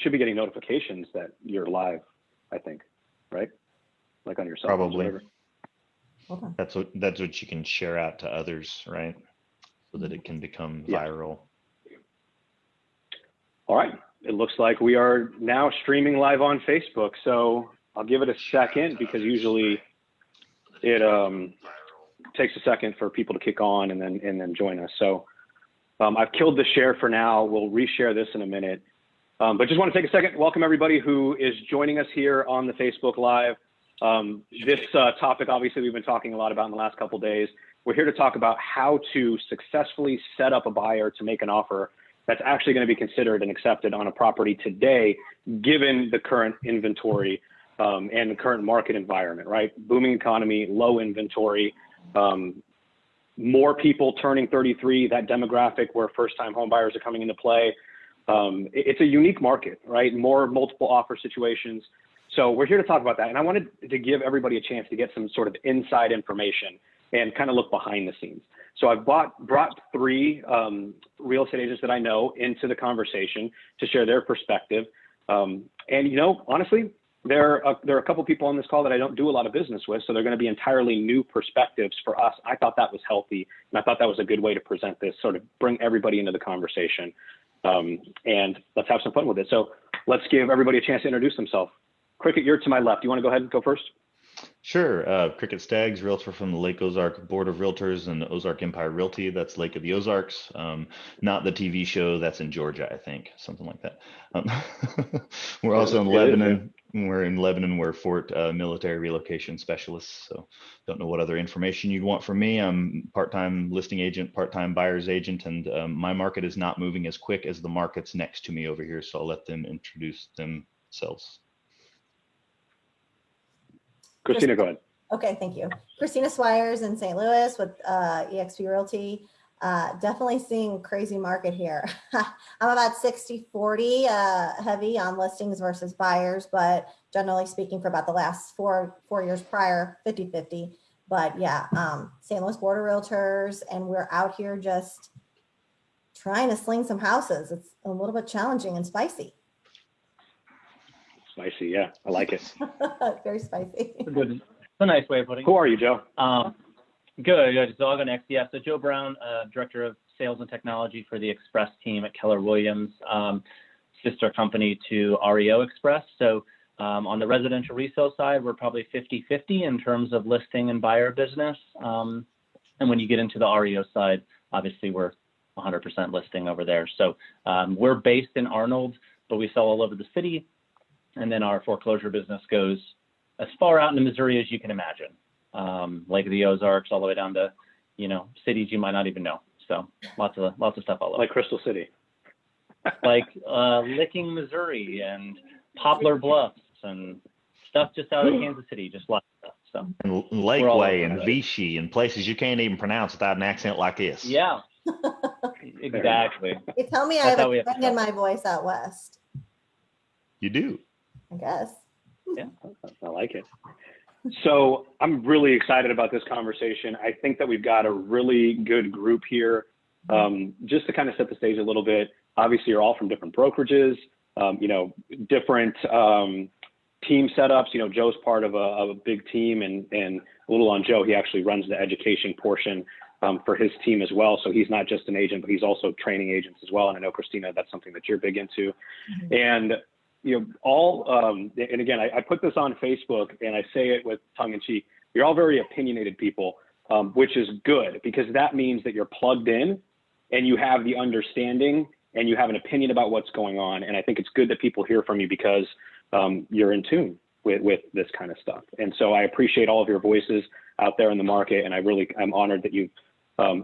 should be getting notifications that you're live, I think, right? Like on your cell phone. Probably. Okay. That's what you can share out to others, right? So that it can become viral. All right. It looks like we are now streaming live on Facebook. So I'll give it a second because usually it takes a second for people to kick on and then join us. So I've killed the share for now. We'll reshare this in a minute. But just want to take a second. Welcome everybody who is joining us here on the Facebook Live. This topic, obviously, we've been talking a lot about in the last couple of days. We're here to talk about how to successfully set up a buyer to make an offer that's actually going to be considered and accepted on a property today, given the current inventory and the current market environment, right? Booming economy, low inventory, more people turning 33, that demographic where first-time home buyers are coming into play. It's a unique market, right? More multiple offer situations. So we're here to talk about that. And I wanted to give everybody a chance to get some sort of inside information and kind of look behind the scenes. So I've brought 3 real estate agents that I know into the conversation to share their perspective. And, you know, honestly, there are a couple people on this call that I don't do a lot of business with, so they're going to be entirely new perspectives for us. I thought that was healthy, and I thought that was a good way to present this, sort of bring everybody into the conversation. And let's have some fun with it. So let's give everybody a chance to introduce themselves. Cricket, you're to my left. You want to go ahead and go first? Sure. Cricket Staggs, realtor from the Lake Ozark Board of Realtors and Ozark Empire Realty. That's Lake of the Ozarks, not the TV show. That's in Georgia, I think, something like that. We're also in Lebanon. We're in Lebanon. We're Fort military relocation specialists. So don't know what other information you'd want from me. I'm part-time listing agent, part-time buyer's agent, and my market is not moving as quick as the markets next to me over here. So I'll let them introduce themselves. Christina, go ahead. Okay, thank you. Christina Swires in St. Louis with eXp Realty. Definitely seeing crazy market here. I'm about 60-40 heavy on listings versus buyers, but generally speaking for about the last four years prior, 50-50. But yeah, St. Louis Board of Realtors, and we're out here just trying to sling some houses. It's a little bit challenging and spicy. Spicy, yeah, I like it. Very spicy. Good. It's a nice way of putting it. Who are you, Joe? Good. So I'll go next. Yeah. So Joe Brown, Director of Sales and Technology for the Express team at Keller Williams, sister company to REO Express. So on the residential resale side, we're probably 50-50 in terms of listing and buyer business. And when you get into the REO side, obviously we're 100% listing over there. So we're based in Arnold, but we sell all over the city. And then our foreclosure business goes as far out into Missouri as you can imagine. Lake of the Ozarks, all the way down to, you know, cities you might not even know. So lots of stuff all over. Like Crystal City. Like Licking, Missouri, and Poplar Bluffs, and stuff just out of Kansas City, just lots of stuff. So And Lakeway and Vichy and places you can't even pronounce without an accent like this. yeah, exactly. You tell me I have a thing in my voice out west. You do. I guess. Yeah, I like it. So I'm really excited about this conversation. I think that we've got a really good group here. Just to kind of set the stage a little bit, obviously you're all from different brokerages, you know, different team setups. You know, Joe's part of a big team, and a little on Joe, he actually runs the education portion for his team as well. So he's not just an agent, but he's also training agents as well. And I know, Christina, that's something that you're big into. Mm-hmm. And you know, all, and again, I put this on Facebook and I say it with tongue in cheek, you're all very opinionated people, which is good because that means that you're plugged in and you have the understanding and you have an opinion about what's going on. And I think it's good that people hear from you because you're in tune with this kind of stuff. And so I appreciate all of your voices out there in the market. And I'm honored that you've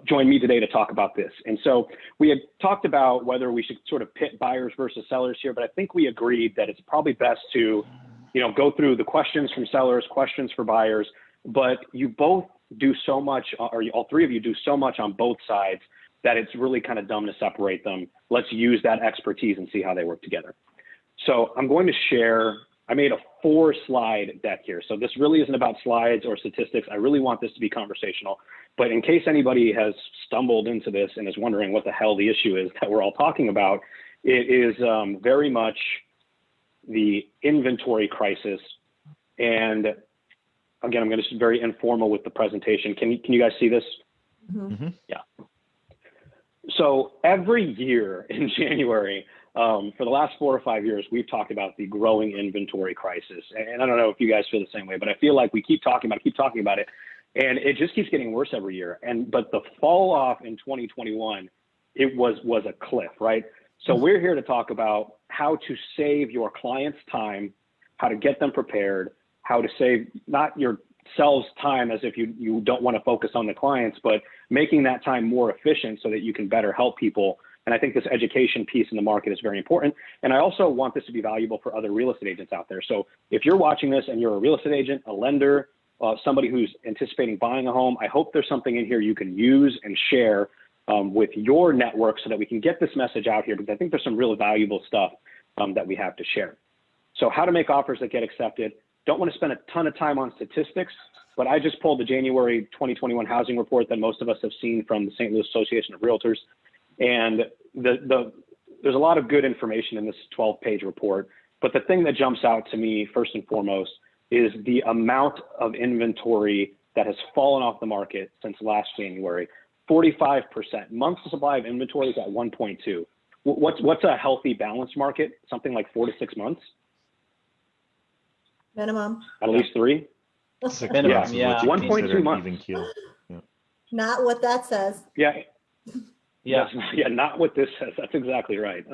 joined me today to talk about this. And so we had talked about whether we should sort of pit buyers versus sellers here, but I think we agreed that it's probably best to, you know, go through the questions from sellers, questions for buyers, but you both do so much, or all 3 of you do so much on both sides that it's really kind of dumb to separate them. Let's use that expertise and see how they work together. So I'm going to share, I made a 4-slide deck here. So this really isn't about slides or statistics. I really want this to be conversational. But in case anybody has stumbled into this and is wondering what the hell the issue is that we're all talking about, it is very much the inventory crisis. And again, I'm going to be very informal with the presentation. Can you guys see this? Mhm. Yeah. So every year in January, for the last 4 or 5 years, we've talked about the growing inventory crisis. And I don't know if you guys feel the same way, but I feel like we keep talking about it, and it just keeps getting worse every year. But the fall off in 2021, it was a cliff, right? So we're here to talk about how to save your clients time, how to get them prepared, how to save not yourselves time as if you don't want to focus on the clients, but making that time more efficient so that you can better help people. And I think this education piece in the market is very important. And I also want this to be valuable for other real estate agents out there. So if you're watching this and you're a real estate agent, a lender, somebody who's anticipating buying a home, I hope there's something in here you can use and share with your network so that we can get this message out here, because I think there's some really valuable stuff that we have to share. So how to make offers that get accepted. Don't want to spend a ton of time on statistics, but I just pulled the January 2021 housing report that most of us have seen from the St. Louis Association of Realtors. And there's a lot of good information in this 12-page report, but the thing that jumps out to me first and foremost is the amount of inventory that has fallen off the market since last January. 45%. Months of supply of inventory is at 1.2. What's a healthy balanced market? Something like 4 to 6 months? Minimum. At least 3? 6 Minimum, months is yeah. what you 1.2 consider an months. even keel. Not what that says. Yeah. Yeah. Not what this says. That's exactly right.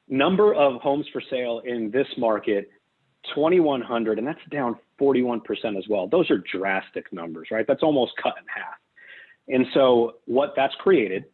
Number of homes for sale in this market, 2,100, and that's down 41% as well. Those are drastic numbers, right? That's almost cut in half. And so what that's created,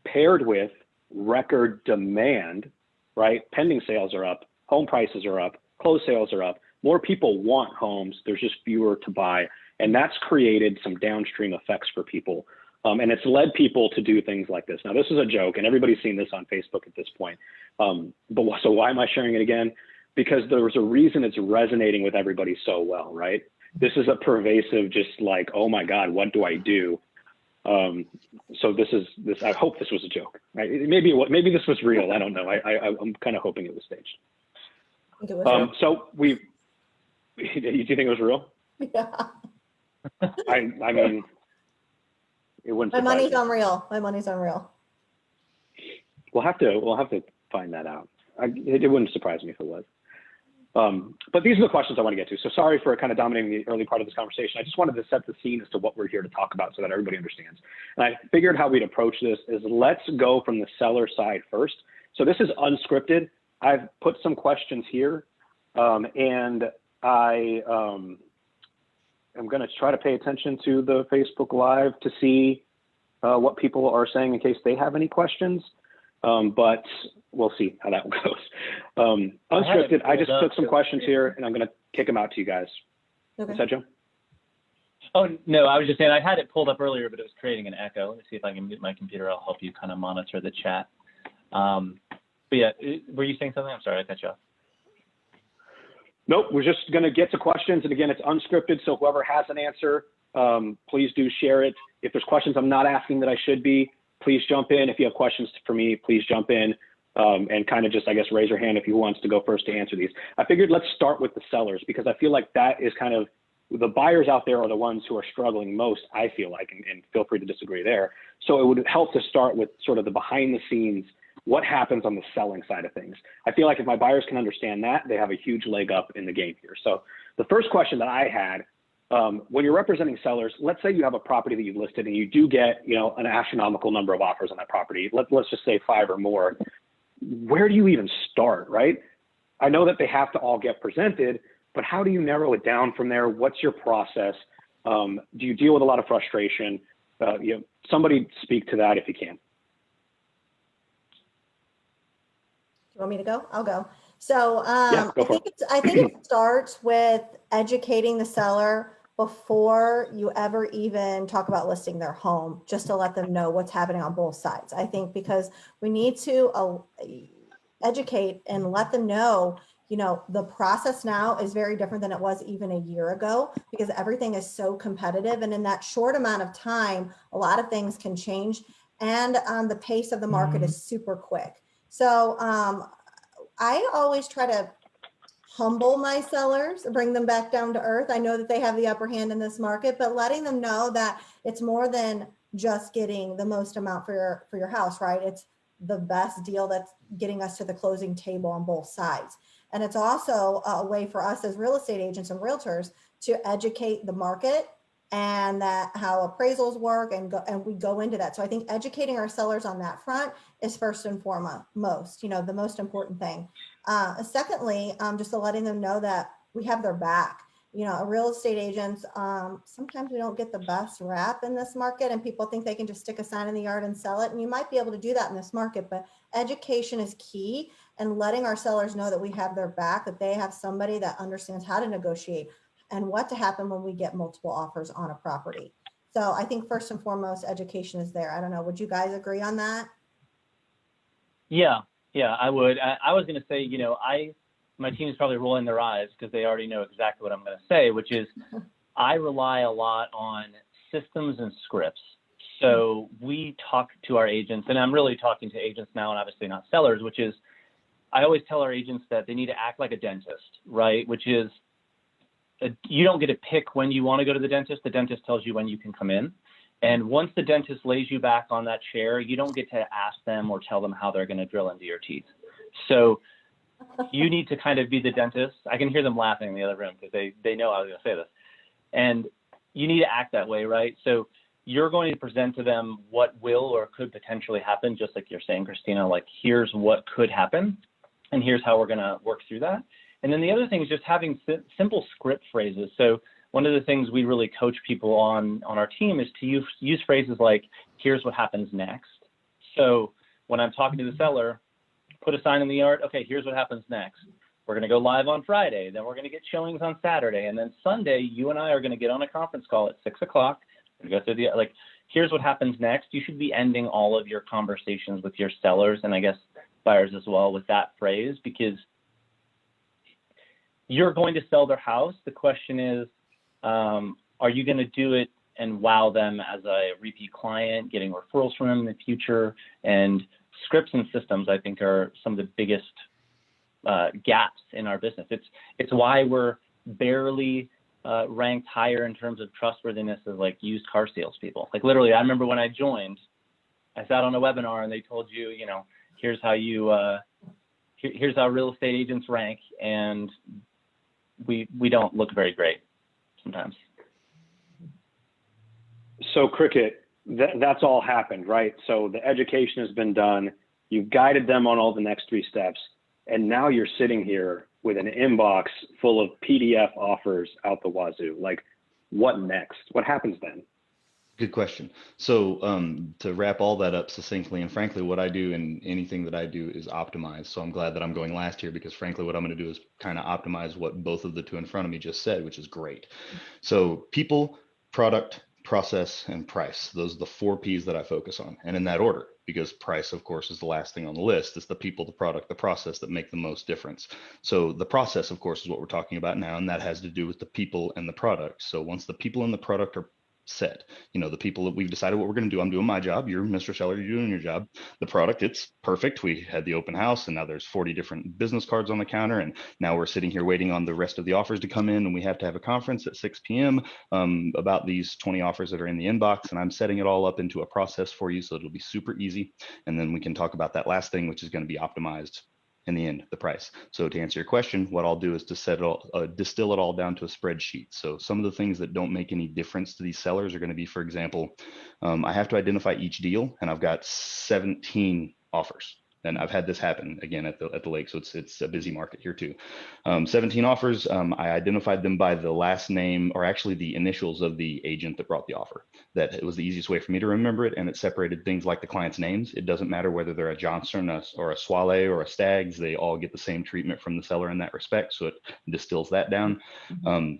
paired with record demand, right? Pending sales are up, home prices are up, closed sales are up. More people want homes. There's just fewer to buy. And that's created some downstream effects for people. And it's led people to do things like this. Now, this is a joke, and everybody's seen this on Facebook at this point. But so why am I sharing it again? Because there was a reason it's resonating with everybody so well, right? This is a pervasive, just like, oh my God, what do I do? So this. I hope this was a joke. Right? Maybe this was real. I don't know. I'm kind of hoping it was staged. I think it was So do you think it was real? yeah. I mean, it wouldn't. My money's me. unreal. My money's unreal. We'll have to find that out. It wouldn't surprise me if it was. But these are the questions I want to get to. So sorry for kind of dominating the early part of this conversation. I just wanted to set the scene as to what we're here to talk about so that everybody understands. And I figured how we'd approach this is let's go from the seller side first. So this is unscripted. I've put some questions here, and I am going to try to pay attention to the Facebook Live to see what people are saying in case they have any questions. But we'll see how that goes. Unscripted, I just took some questions here, and I'm going to kick them out to you guys. Okay. Is that Joe? Oh, no, I was just saying I had it pulled up earlier, but it was creating an echo. Let me see if I can mute my computer. I'll help you kind of monitor the chat. But yeah, were you saying something? I'm sorry, I cut you off. Nope, we're just going to get to questions. And again, it's unscripted, so whoever has an answer, please do share it. If there's questions I'm not asking that I should be, please jump in. If you have questions for me, please jump in and kind of just, I guess, raise your hand if you wants to go first to answer these. I figured let's start with the sellers because I feel like that is kind of the buyers out there are the ones who are struggling most, I feel like, and feel free to disagree there. So it would help to start with sort of the behind the scenes, what happens on the selling side of things. I feel like if my buyers can understand that, they have a huge leg up in the game here. So the first question that I had, when you're representing sellers, let's say you have a property that you've listed and you do get, an astronomical number of offers on that property. Let's just say 5 or more. Where do you even start, right? I know that they have to all get presented, but how do you narrow it down from there? What's your process? Do you deal with a lot of frustration? Somebody speak to that if you can. You want me to go? I'll go. So Yeah, go for it. I think it starts with educating the seller before you ever even talk about listing their home, just to let them know what's happening on both sides. I think because we need to educate and let them know, the process now is very different than it was even a year ago because everything is so competitive. And in that short amount of time, a lot of things can change. And the pace of the market is super quick. So I always try to humble my sellers, bring them back down to earth. I know that they have the upper hand in this market, but letting them know that it's more than just getting the most amount for your house, right? It's the best deal that's getting us to the closing table on both sides. And it's also a way for us as real estate agents and realtors to educate the market and that how appraisals work and we go into that. So I think educating our sellers on that front is first and foremost, the most important thing. Secondly, just letting them know that we have their back. Real estate agents, sometimes we don't get the best rap in this market, and people think they can just stick a sign in the yard and sell it. And you might be able to do that in this market, but education is key, and letting our sellers know that we have their back, that they have somebody that understands how to negotiate and what to happen when we get multiple offers on a property. So I think first and foremost, education is there. I don't know. Would you guys agree on that? Yeah, I would. I was going to say, my team is probably rolling their eyes because they already know exactly what I'm going to say, which is I rely a lot on systems and scripts. So we talk to our agents, and I'm really talking to agents now and obviously not sellers, which is I always tell our agents that they need to act like a dentist, right? Which is you don't get to pick when you want to go to the dentist. The dentist tells you when you can come in. And once the dentist lays you back on that chair, you don't get to ask them or tell them how they're going to drill into your teeth. So you need to kind of be the dentist. I can hear them laughing in the other room because they know I was going to say this. And you need to act that way, right? So you're going to present to them what will or could potentially happen, just like you're saying, Christina, like here's what could happen and here's how we're going to work through that. And then the other thing is just having simple script phrases. So one of the things we really coach people on our team is to use phrases like, here's what happens next. So when I'm talking to the seller, put a sign in the yard. Okay, here's what happens next. We're going to go live on Friday. Then we're going to get showings on Saturday. And then Sunday, you and I are going to get on a conference call at 6 o'clock. We're going to go through here's what happens next. You should be ending all of your conversations with your sellers and I guess buyers as well with that phrase, because you're going to sell their house. The question is, are you going to do it and wow them as a repeat client, getting referrals from them in the future? And scripts and systems, I think, are some of the biggest gaps in our business. It's why we're barely ranked higher in terms of trustworthiness as like used car salespeople. Like literally, I remember when I joined, I sat on a webinar and they told you, here's how here's how real estate agents rank, and we don't look very great sometimes. So Cricket, that's all happened, right? So the education has been done. You've guided them on all the next 3 steps. And now you're sitting here with an inbox full of PDF offers out the wazoo. Like, what next? What happens then? Good question. So to wrap all that up succinctly, and frankly, what I do in anything that I do is optimize. So I'm glad that I'm going last here because frankly, what I'm going to do is kind of optimize what both of the two in front of me just said, which is great. So people, product, process, and price. Those are the 4 P's that I focus on, and in that order, because price, of course, is the last thing on the list. It's the people, the product, the process that make the most difference. So the process, of course, is what we're talking about now, and that has to do with the people and the product. So once the people and the product are set, the people that we've decided what we're going to do. I'm doing my job. You're Mr. Seller, you're doing your job. The product, it's perfect. We had the open house and now there's 40 different business cards on the counter. And now we're sitting here waiting on the rest of the offers to come in. And we have to have a conference at 6 p.m. About these 20 offers that are in the inbox. And I'm setting it all up into a process for you. So it'll be super easy. And then we can talk about that last thing, which is going to be optimized in the end, the price. So to answer your question, what I'll do is to distill it all down to a spreadsheet. So some of the things that don't make any difference to these sellers are going to be, for example, I have to identify each deal, and I've got 17 offers. And I've had this happen again at the lake, so it's a busy market here too. 17 offers. I identified them by the last name, or actually the initials of the agent that brought the offer. That it was the easiest way for me to remember it, and it separated things like the client's names. It doesn't matter whether they're a Johnson or a Swale or a Staggs; they all get the same treatment from the seller in that respect. So it distills that down.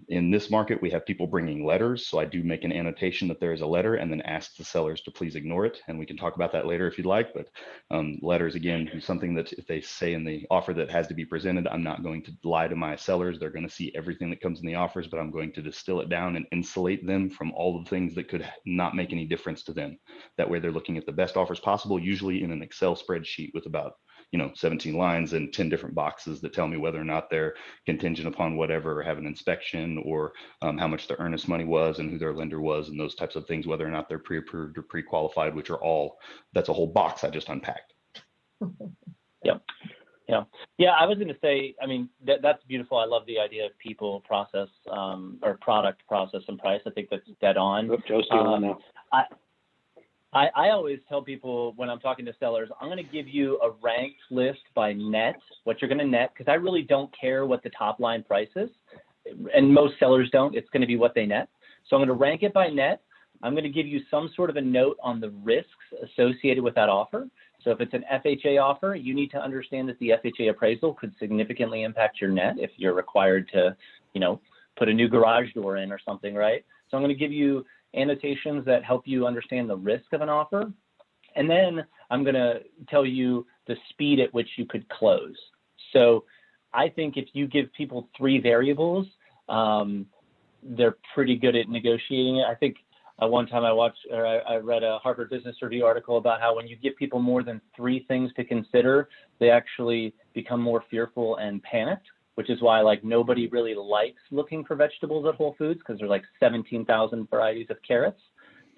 In this market, we have people bringing letters, so I do make an annotation that there is a letter, and then ask the sellers to please ignore it. And we can talk about that later if you'd like. But letters again, again, something that if they say in the offer that has to be presented, I'm not going to lie to my sellers. They're going to see everything that comes in the offers, but I'm going to distill it down and insulate them from all the things that could not make any difference to them. That way they're looking at the best offers possible, usually in an Excel spreadsheet with about 17 lines and 10 different boxes that tell me whether or not they're contingent upon whatever, or have an inspection, or how much their earnest money was and who their lender was, and those types of things, whether or not they're pre-approved or pre-qualified, which are all, that's a whole box I just unpacked. Yep. Yeah, I was going to say, I mean, that's beautiful. I love the idea of people, process, or product, process, and price. I think that's dead on. Joe's stealing now. I always tell people when I'm talking to sellers, I'm going to give you a ranked list by net, what you're going to net, because I really don't care what the top line price is. And most sellers don't. It's going to be what they net. So I'm going to rank it by net. I'm going to give you some sort of a note on the risks associated with that offer. So if it's an FHA offer, you need to understand that the FHA appraisal could significantly impact your net if you're required to, put a new garage door in or something, right? So I'm going to give you annotations that help you understand the risk of an offer. And then I'm going to tell you the speed at which you could close. So I think if you give people 3 variables, they're pretty good at negotiating it. I think one time I read a Harvard Business Review article about how when you give people more than 3 things to consider, they actually become more fearful and panicked, which is why nobody really likes looking for vegetables at Whole Foods, because there's 17,000 varieties of carrots,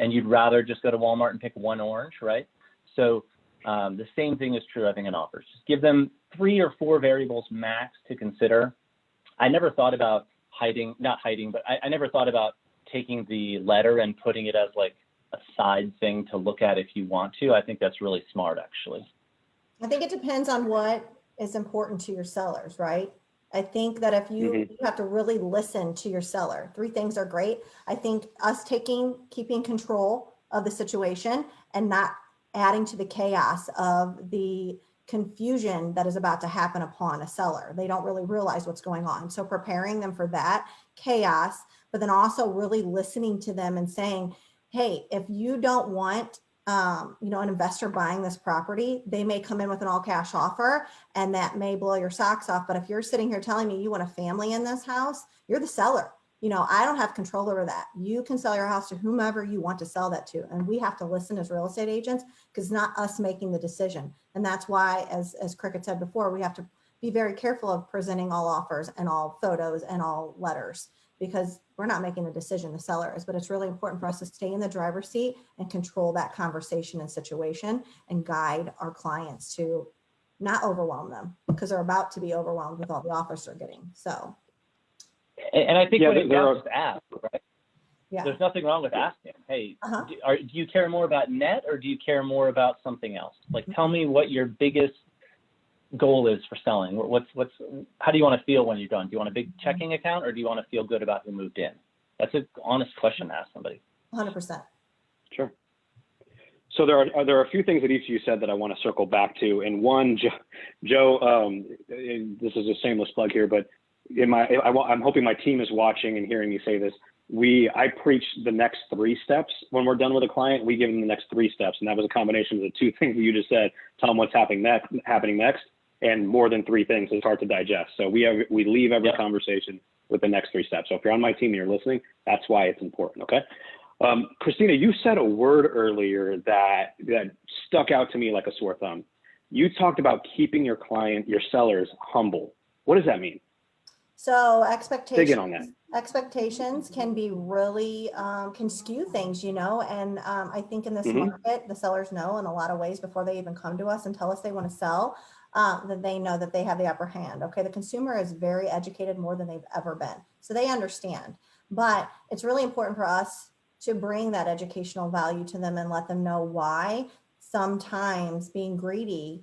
and you'd rather just go to Walmart and pick one orange, right? So the same thing is true, I think, in offers. Just give them 3 or 4 variables max to consider. I never thought about I never thought about taking the letter and putting it as a side thing to look at if you want to. I think that's really smart, actually. I think it depends on what is important to your sellers, right? I think that if you have to really listen to your seller. 3 things are great. I think us keeping control of the situation and not adding to the chaos of the confusion that is about to happen upon a seller. They don't really realize what's going on. So preparing them for that chaos, but then also really listening to them and saying, hey, if you don't want an investor buying this property, they may come in with an all cash offer and that may blow your socks off. But if you're sitting here telling me you want a family in this house, you're the seller. I don't have control over that. You can sell your house to whomever you want to sell that to. And we have to listen as real estate agents because it's not us making the decision. And that's why, as Cricket said before, we have to be very careful of presenting all offers and all photos and all letters, because we're not making the decision, the seller is, but it's really important for us to stay in the driver's seat and control that conversation and situation and guide our clients to not overwhelm them, because they're about to be overwhelmed with all the offers they're getting. So. And I think when it comes to ask, right? Yeah. There's nothing wrong with asking, hey, do you care more about net or do you care more about something else? Tell me what your biggest goal is for selling. How do you want to feel when you're done? Do you want a big checking account or do you want to feel good about who moved in? That's an honest question to ask somebody. 100%. Sure. So there are a few things that each of you said that I want to circle back to. And one, Joe, this is a shameless plug here, but I'm hoping my team is watching and hearing me say this. I preach the next 3 steps when we're done with a client. We give them the next 3 steps, and that was a combination of the 2 things that you just said. Tell them what's happening next, and more than 3 things. It's hard to digest. So we leave every conversation with the next 3 steps. So if you're on my team and you're listening, that's why it's important. Okay. Christina, you said a word earlier that stuck out to me like a sore thumb. You talked about keeping your sellers humble. What does that mean? So expectations. Dig in on that. Expectations can be really, can skew things, and I think in this market, the sellers know in a lot of ways before they even come to us and tell us they want to sell, that they know that they have the upper hand. Okay, the consumer is very educated, more than they've ever been. So they understand, but it's really important for us to bring that educational value to them and let them know why sometimes being greedy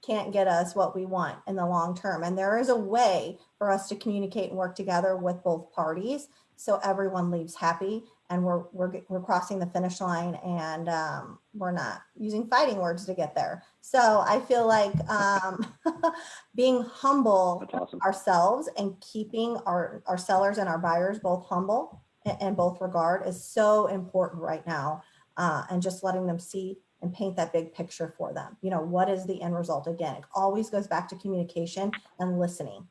can't get us what we want in the long term. And there is a way for us to communicate and work together with both parties so everyone leaves happy and we're crossing the finish line and we're not using fighting words to get there. So I feel like being humble ourselves and keeping our sellers and our buyers both humble in both regard is so important right now. And just letting them see and paint that big picture for them. You know, what is the end result? Again, it always goes back to communication and listening.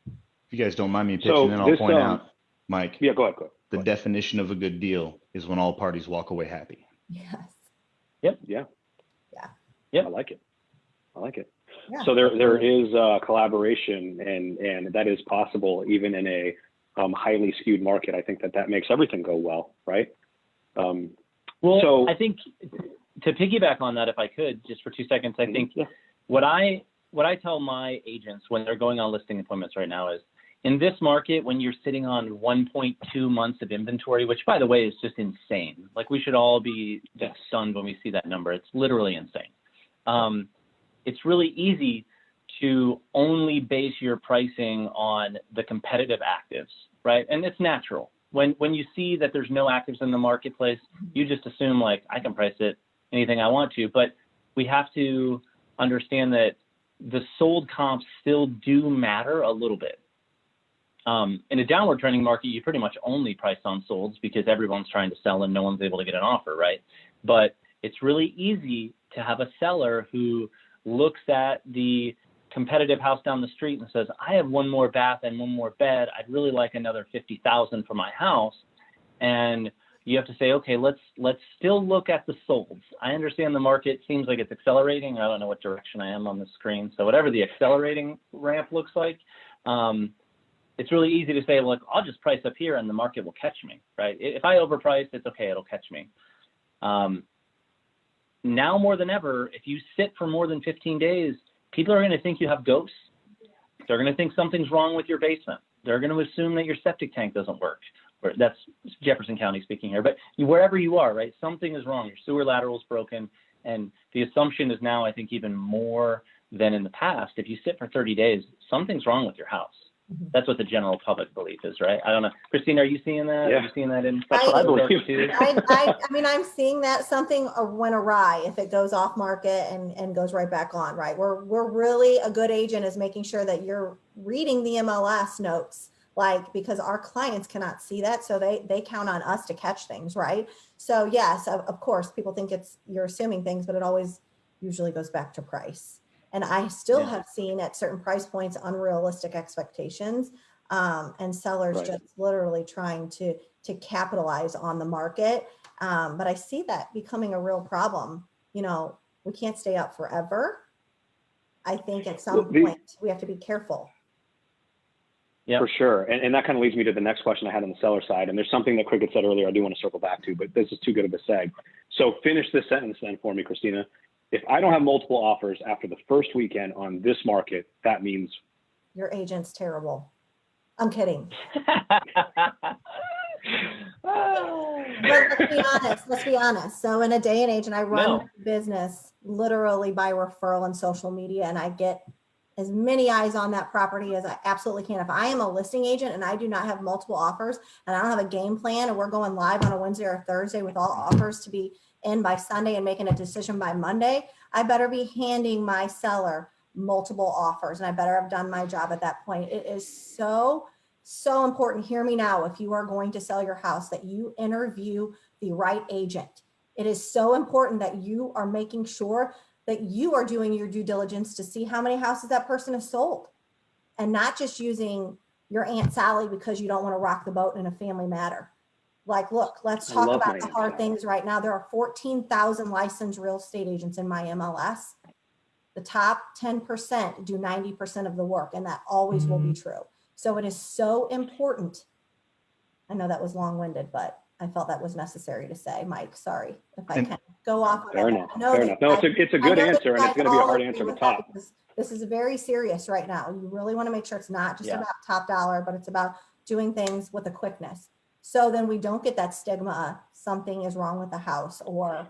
If you guys don't mind me pitching So in, I'll point out, Mike, Yeah, go ahead. the definition of a good deal is when all parties walk away happy. Yes. Yeah. Yeah. I like it. Yeah. So there is collaboration, and that is possible even in a highly skewed market. I think that makes everything go well, right? Well, I think to piggyback on that, if I could, just for 2 seconds, I think what I tell my agents when they're going on listing appointments right now is, in this market, when you're sitting on 1.2 months of inventory, which by the way is just insane. Like, we should all be just stunned when we see that number. It's literally insane. It's really easy to only base your pricing on the competitive actives, right? And it's natural. When you see that there's no actives in the marketplace, you just assume, like, I can price it anything I want to. But we have to understand that the sold comps still do matter a little bit. In a downward trending market, you pretty much only price on solds because everyone's trying to sell and no one's able to get an offer, right? But it's really easy to have a seller who looks at the competitive house down the street and says, I have one more bath and one more bed. I'd really like another $50,000 for my house. And you have to say, okay, let's still look at the solds. I understand the market seems like it's accelerating. I don't know what direction I am on the screen. So whatever the accelerating ramp looks like, it's really easy to say, look, I'll just price up here and the market will catch me, right? If I overprice, it's okay, it'll catch me. Now more than ever, if you sit for more than 15 days, people are going to think you have ghosts. They're going to think something's wrong with your basement. They're going to assume that your septic tank doesn't work. That's Jefferson County speaking here, but wherever you are, right, something is wrong. Your sewer lateral's broken, and the assumption is now, I think, even more than in the past. If you sit for 30 days, something's wrong with your house. That's what the general public belief is, right? I don't know. Christine, are you seeing that? Yeah. Are you seeing that in? That's what I believe too? I mean, I'm seeing that something went awry if it goes off market and goes right back on, right? We're really, a good agent is making sure that you're reading the MLS notes, like, because our clients cannot see that. So they count on us to catch things, right? So yes, of course, people think you're assuming things, but it always usually goes back to price. And I still have seen at certain price points unrealistic expectations, and sellers just literally trying to capitalize on the market. But I see that becoming a real problem. You know, we can't stay up forever. I think at some point we have to be careful. Yeah, for sure. And that kind of leads me to the next question I had on the seller side. And there's something that Cricket said earlier I do want to circle back to, but this is too good of a seg. So finish this sentence then for me, Christina. If I don't have multiple offers after the first weekend on this market, that means your agent's terrible. I'm kidding. But let's be honest. So in a day and age, and I run business literally by referral and social media, and I get as many eyes on that property as I absolutely can. If I am a listing agent and I do not have multiple offers and I don't have a game plan and we're going live on a Wednesday or Thursday with all offers to be in by Sunday and making a decision by Monday, I better be handing my seller multiple offers, and I better have done my job at that point. It is so important. Hear me now. If you are going to sell your house, that you interview the right agent. It is so important that you are making sure that you are doing your due diligence to see how many houses that person has sold, and not just using your Aunt Sally because you don't want to rock the boat in a family matter. Like, look, let's talk about the hard things right now. There are 14,000 licensed real estate agents in my MLS. The top 10% do 90% of the work, and that always will be true. So it is so important. I know that was long-winded, but I felt that was necessary to say. Mike, sorry if I can go off. Fair enough. No, it's a good answer, and it's going to be a hard answer to top. This is very serious right now. You really want to make sure it's not just about top dollar, but it's about doing things with a quickness. So then we don't get that stigma, something is wrong with the house, or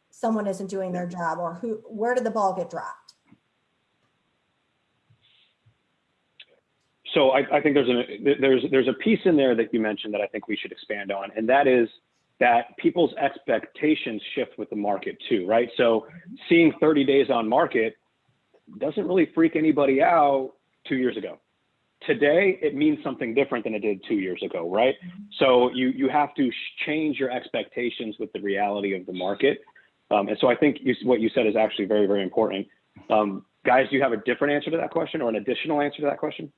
someone isn't doing their job, or where did the ball get dropped? So I think there's a piece in there that you mentioned that I think we should expand on, and that is that people's expectations shift with the market too, right? So seeing 30 days on market doesn't really freak anybody out 2 years ago. Today, it means something different than it did 2 years ago, right? So you have to change your expectations with the reality of the market. And so I think what you said is actually very, very important. Guys, do you have a different answer to that question or an additional answer to that question?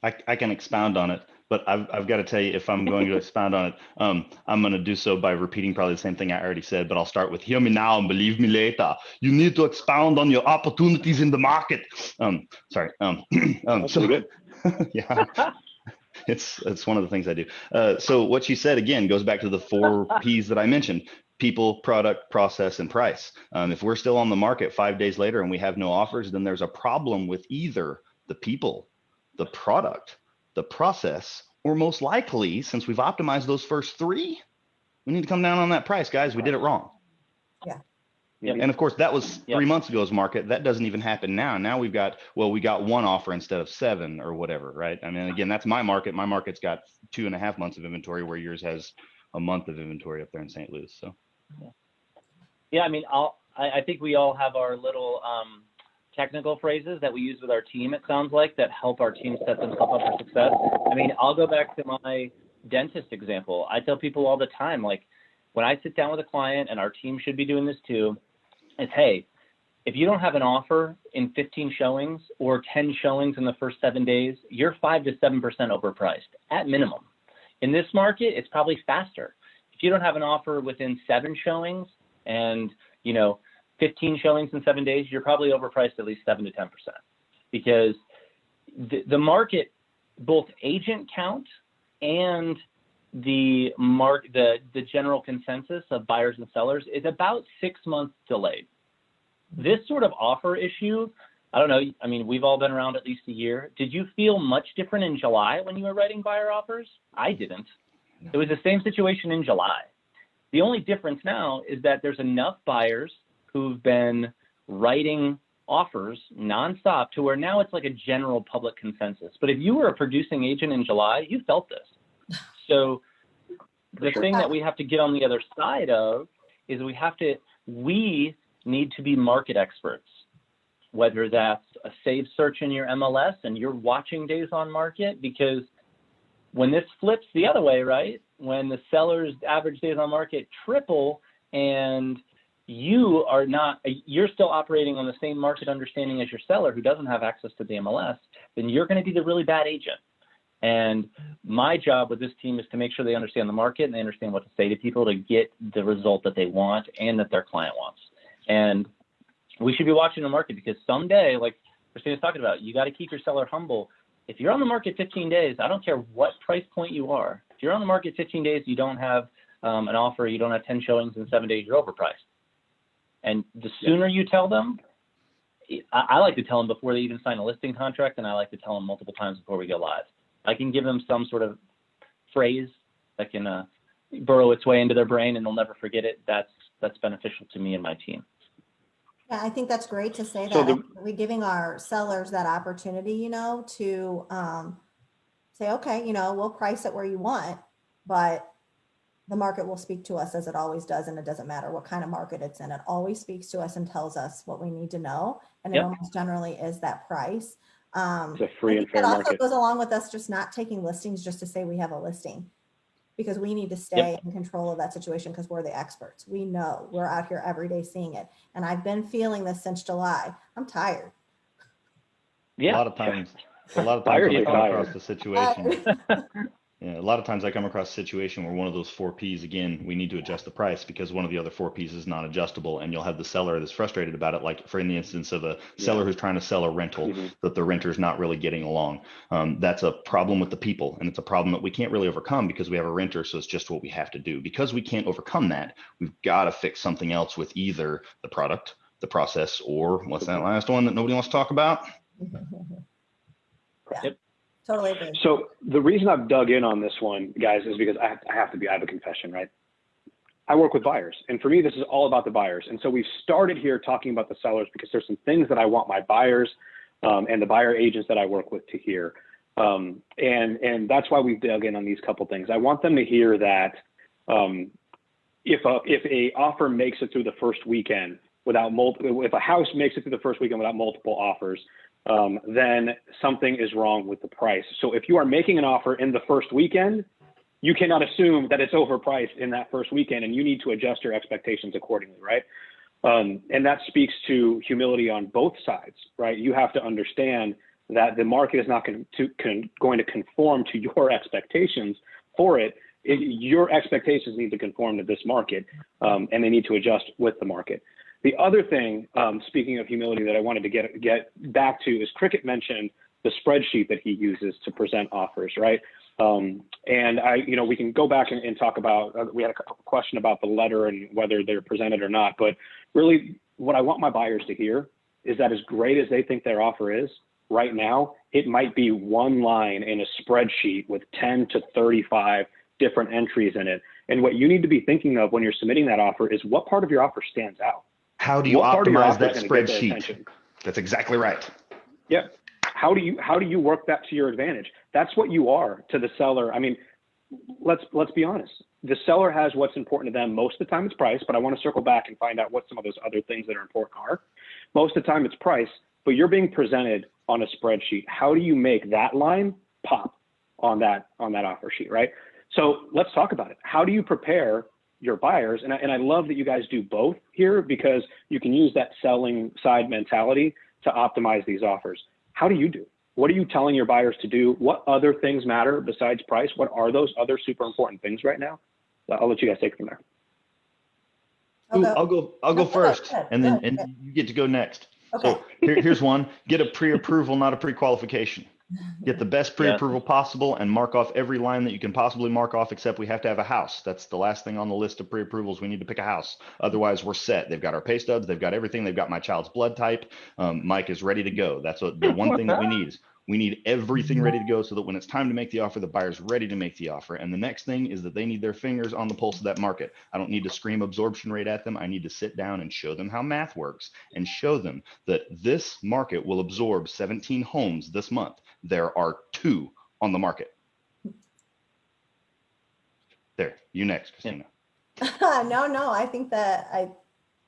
I can expound on it, but I've got to tell you, if I'm going to expound on it, I'm going to do so by repeating probably the same thing I already said, but I'll start with hear me now and believe me later. You need to expound on your opportunities in the market. Sorry. That's so good. yeah, it's one of the things I do. So what you said again goes back to the 4 P's that I mentioned: people, product, process, and price. If we're still on the market 5 days later and we have no offers, then there's a problem with either the people, the product, the process, or most likely, since we've optimized those first 3, we need to come down on that price, guys. We did it wrong. Yeah. And of course, that was 3 months ago's market. That doesn't even happen now. Now we got 1 offer instead of 7 or whatever, right? I mean, again, that's my market. My market's got 2.5 months of inventory, where yours has a month of inventory up there in St. Louis. So. Yeah, I mean, I think we all have our little technical phrases that we use with our team, it sounds like, that help our team set themselves up for success. I mean, I'll go back to my dentist example. I tell people all the time, like, when I sit down with a client, and our team should be doing this too, is, hey, if you don't have an offer in 15 showings or 10 showings in the first 7 days, you're 5 to 7% overpriced at minimum. In this market, it's probably faster. If you don't have an offer within 7 showings and, 15 showings in 7 days, you're probably overpriced at least 7 to 10%, because the market, both agent count and the general consensus of buyers and sellers is about 6 months delayed. This sort of offer issue, I don't know. I mean, we've all been around at least a year. Did you feel much different in July when you were writing buyer offers? I didn't. It was the same situation in July. The only difference now is that there's enough buyers who've been writing offers nonstop to where now it's like a general public consensus. But if you were a producing agent in July, you felt this. So the thing that we have to get on the other side of is we need to be market experts, whether that's a saved search in your MLS and you're watching days on market, because when this flips the other way, right? When the seller's average days on market triple and you're still operating on the same market understanding as your seller who doesn't have access to the MLS, then you're going to be the really bad agent. And my job with this team is to make sure they understand the market and they understand what to say to people to get the result that they want and that their client wants. And we should be watching the market, because someday, like Christina's talking about, you got to keep your seller humble. If you're on the market 15 days, I don't care what price point you are. If you're on the market 15 days, you don't have an offer, you don't have 10 showings in 7 days, you're overpriced. And the sooner you tell them, I like to tell them before they even sign a listing contract, and I like to tell them multiple times before we go live. I can give them some sort of phrase that can burrow its way into their brain and they'll never forget it. That's beneficial to me and my team. Yeah, I think that's great to say that. So We're giving our sellers that opportunity, to say, okay, we'll price it where you want, but the market will speak to us as it always does. And it doesn't matter what kind of market it's in. It always speaks to us and tells us what we need to know. And it almost generally is that price. It's a free and fair that market. also goes along with us just not taking listings just to say we have a listing, because we need to stay in control of that situation, because we're the experts. We know, we're out here every day seeing it. And I've been feeling this since July. I'm tired. Yeah. A lot of times I come across the situation. Yeah, a lot of times I come across a situation where one of those 4 Ps, again, we need to adjust the price because one of the other 4 Ps is not adjustable, and you'll have the seller that's frustrated about it, like for in the instance of a seller who's trying to sell a rental, that the renter's not really getting along. That's a problem with the people, and it's a problem that we can't really overcome because we have a renter, so it's just what we have to do. Because we can't overcome that, we've got to fix something else with either the product, the process, or what's that last one that nobody wants to talk about? Totally agree. So the reason I've dug in on this one, guys, is because I have a confession, right? I work with buyers, and for me, this is all about the buyers. And so we've started here talking about the sellers because there's some things that I want my buyers and the buyer agents that I work with to hear. And that's why we've dug in on these couple things. I want them to hear that if a offer makes it through the first weekend if a house makes it through the first weekend without multiple offers, then something is wrong with the price. So if you are making an offer in the first weekend, you cannot assume that it's overpriced in that first weekend, and you need to adjust your expectations accordingly, right? And that speaks to humility on both sides, right? You have to understand that the market is not going to conform to your expectations for it. Your expectations need to conform to this market, and they need to adjust with the market. The other thing, speaking of humility, that I wanted to get back to is Cricket mentioned the spreadsheet that he uses to present offers, right? And we can go back and talk about, we had a question about the letter and whether they're presented or not, but really what I want my buyers to hear is that as great as they think their offer is right now, it might be one line in a spreadsheet with 10 to 35 different entries in it. And what you need to be thinking of when you're submitting that offer is what part of your offer stands out. How do you optimize that spreadsheet? That's exactly right. Yep. How do you work that to your advantage? That's what you are to the seller. I mean, let's be honest. The seller has what's important to them. Most of the time it's price, but I want to circle back and find out what some of those other things that are important are. Most of the time it's price, but you're being presented on a spreadsheet. How do you make that line pop on that offer sheet, right? So let's talk about it. How do you prepare your buyers? And I love that you guys do both here, because you can use that selling side mentality to optimize these offers. How do you do? What are you telling your buyers to do? What other things matter besides price? What are those other super important things right now? I'll let you guys take it from there. I'll go first, and then you get to go next. Okay. So here's one: get a pre-approval, not a pre-qualification. Get the best pre-approval possible and mark off every line that you can possibly mark off, except we have to have a house. That's the last thing on the list of pre-approvals. We need to pick a house. Otherwise, we're set. They've got our pay stubs. They've got everything. They've got my child's blood type. Mike is ready to go. That's the one thing that we need. We need everything ready to go so that when it's time to make the offer, the buyer's ready to make the offer. And the next thing is that they need their fingers on the pulse of that market. I don't need to scream absorption rate at them. I need to sit down and show them how math works and show them that this market will absorb 17 homes this month. There are 2 on the market. There, you next, Christina. No, I think that I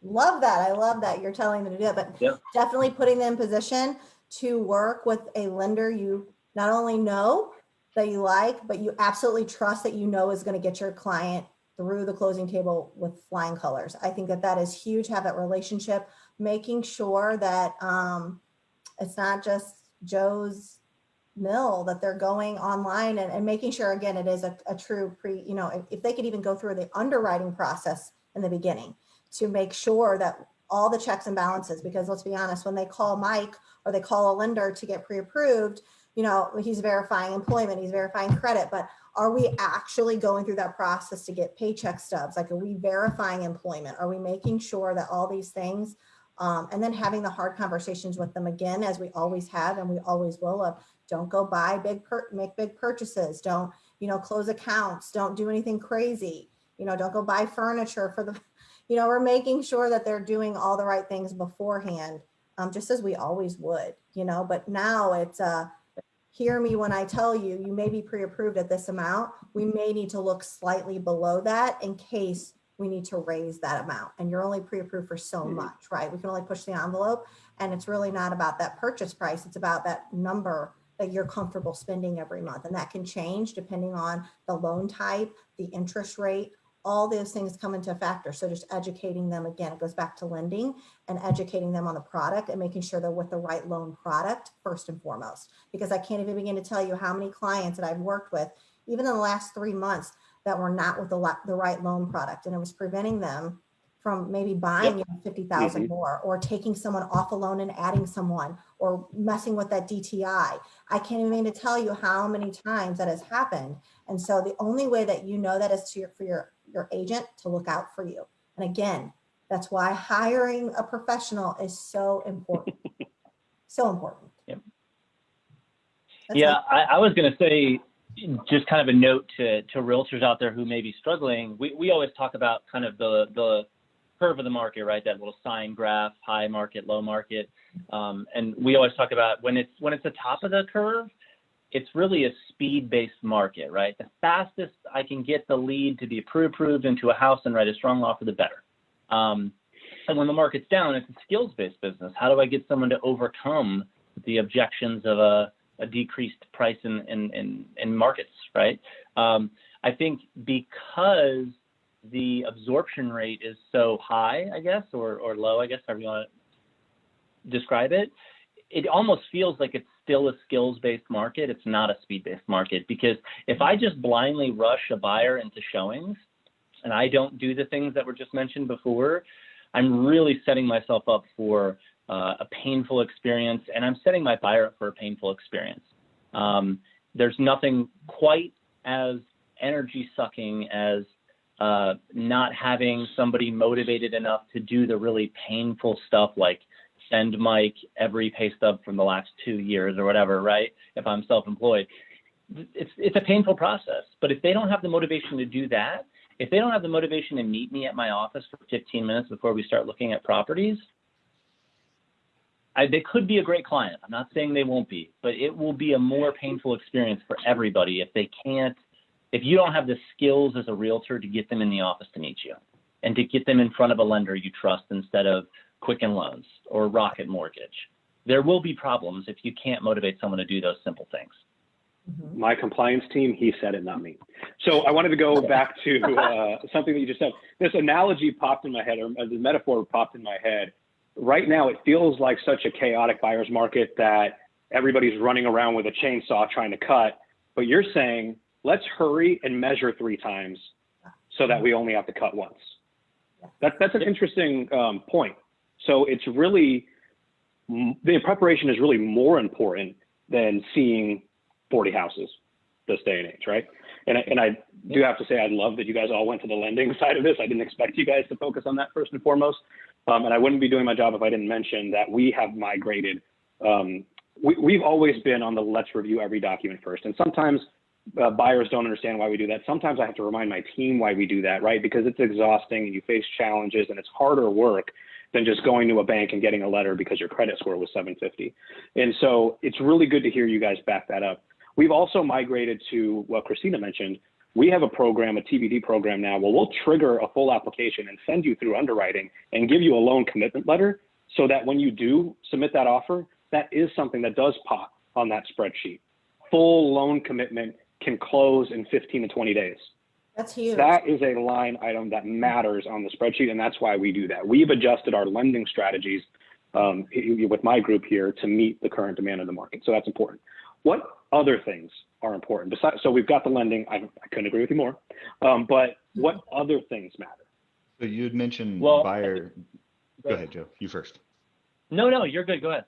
love that. I love that you're telling them to do that, but definitely putting them in position to work with a lender you not only know that you like, but you absolutely trust that you know is going to get your client through the closing table with flying colors. I think that is huge. Have that relationship, making sure that it's not just Joe's mill, that they're going online and making sure, again, it is a true if they could even go through the underwriting process in the beginning to make sure that all the checks and balances, because let's be honest, when they call Mike or they call a lender to get pre-approved, he's verifying employment, he's verifying credit, but are we actually going through that process to get paycheck stubs? Like, are we verifying employment? Are we making sure that all these things, and then having the hard conversations with them again, as we always have, and we always will, of don't go buy make big purchases. Don't, close accounts. Don't do anything crazy. Don't go buy furniture for the, we're making sure that they're doing all the right things beforehand, just as we always would, but now it's, hear me when I tell you, you may be pre-approved at this amount. We may need to look slightly below that in case we need to raise that amount. And you're only pre-approved for so much, right? We can only push the envelope, and it's really not about that purchase price. It's about that number that you're comfortable spending every month. And that can change depending on the loan type, the interest rate, all those things come into a factor. So just educating them, again, it goes back to lending and educating them on the product and making sure they're with the right loan product first and foremost, because I can't even begin to tell you how many clients that I've worked with, even in the last 3 months, that were not with the right loan product. And it was preventing them from maybe buying $50,000 more, or taking someone off a loan and adding someone, or messing with that DTI. I can't even begin to tell you how many times that has happened. And so the only way that you know that is for your agent to look out for you. And again, that's why hiring a professional is so important. So important. I was going to say, just kind of a note to realtors out there who may be struggling. We always talk about kind of the curve of the market, right? That little sine graph, high market, low market. And we always talk about when it's the top of the curve, it's really a speed-based market, right? The fastest I can get the lead to be pre-approved into a house and write a strong offer, the better. And when the market's down, it's a skills-based business. How do I get someone to overcome the objections of a decreased price in markets, right? I think because the absorption rate is so high, I guess, or low, I guess, however you want to describe it, it almost feels like it's still a skills-based market. It's not a speed-based market, because if I just blindly rush a buyer into showings and I don't do the things that were just mentioned before, I'm really setting myself up for a painful experience, and I'm setting my buyer up for a painful experience. There's nothing quite as energy-sucking as not having somebody motivated enough to do the really painful stuff like send Mike every pay stub from the last 2 years or whatever, right? If I'm self-employed, it's a painful process. But if they don't have the motivation to do that, if they don't have the motivation to meet me at my office for 15 minutes before we start looking at properties, they could be a great client. I'm not saying they won't be, but it will be a more painful experience for everybody if you don't have the skills as a realtor to get them in the office to meet you and to get them in front of a lender you trust instead of Quicken Loans or Rocket Mortgage. There will be problems if you can't motivate someone to do those simple things. My compliance team, he said it, not me. So I wanted to go back to something that you just said. This analogy popped in my head, or the metaphor popped in my head. Right now, it feels like such a chaotic buyer's market that everybody's running around with a chainsaw trying to cut. But you're saying, let's hurry and measure 3 times so that we only have to cut once. That's an interesting point. So it's really, the preparation is really more important than seeing 40 houses this day and age, right? And I do have to say, I love that you guys all went to the lending side of this. I didn't expect you guys to focus on that first and foremost. And I wouldn't be doing my job if I didn't mention that we have migrated. We've always been on the let's review every document first. And sometimes buyers don't understand why we do that. Sometimes I have to remind my team why we do that, right? Because it's exhausting and you face challenges and it's harder work than just going to a bank and getting a letter because your credit score was 750. And so it's really good to hear you guys back that up. We've also migrated to what Christina mentioned. We have a program, a TBD program now, where we'll trigger a full application and send you through underwriting and give you a loan commitment letter so that when you do submit that offer, that is something that does pop on that spreadsheet. Full loan commitment can close in 15 to 20 days. That's huge. That is a line item that matters on the spreadsheet, and that's why we do that. We've adjusted our lending strategies with my group here to meet the current demand of the market. So that's important. What other things are important? Besides, so we've got the lending. I couldn't agree with you more. But what other things matter? So you had mentioned buyer. Go ahead, Joe. You first. No, you're good. Go ahead.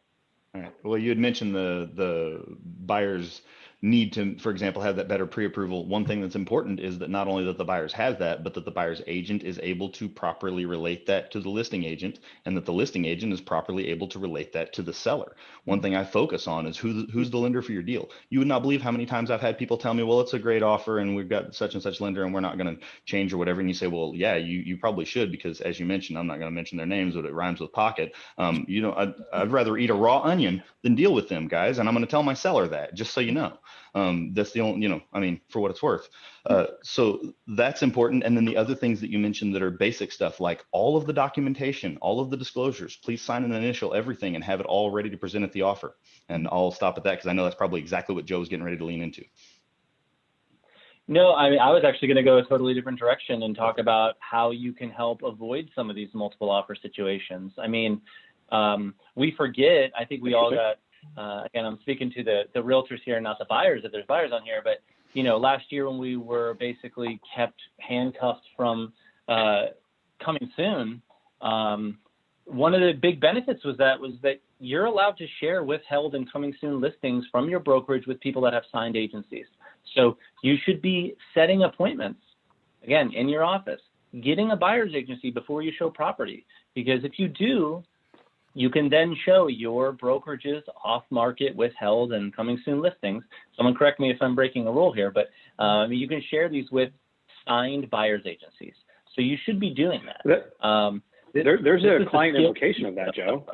All right. Well, you had mentioned the buyers need to, for example, have that better pre-approval. One thing that's important is that not only that the buyers have that, but that the buyer's agent is able to properly relate that to the listing agent, and that the listing agent is properly able to relate that to the seller. One thing I focus on is who's the lender for your deal. You would not believe how many times I've had people tell me, well, it's a great offer and we've got such and such lender and we're not going to change or whatever. And you say, well, yeah, you probably should, because as you mentioned, I'm not going to mention their names, but it rhymes with pocket. I'd rather eat a raw onion than deal with them guys. And I'm going to tell my seller that, just so you know. That's the only, for what it's worth. So that's important. And then the other things that you mentioned that are basic stuff, like all of the documentation, all of the disclosures, please sign an initial, everything, and have it all ready to present at the offer. And I'll stop at that because I know that's probably exactly what Joe's getting ready to lean into. No, I was actually going to go a totally different direction and talk about how you can help avoid some of these multiple offer situations. We forget, I think we all got, again, I'm speaking to the realtors here, not the buyers, if there's buyers on here, but, last year when we were basically kept handcuffed from coming soon, one of the big benefits was that you're allowed to share withheld and coming soon listings from your brokerage with people that have signed agencies. So you should be setting appointments, again, in your office, getting a buyer's agency before you show property, because if you do, you can then show your brokerage's off-market, withheld, and coming soon listings. Someone correct me if I'm breaking a rule here, but you can share these with signed buyer's agencies. So you should be doing that. There's a client implication of that, Joe.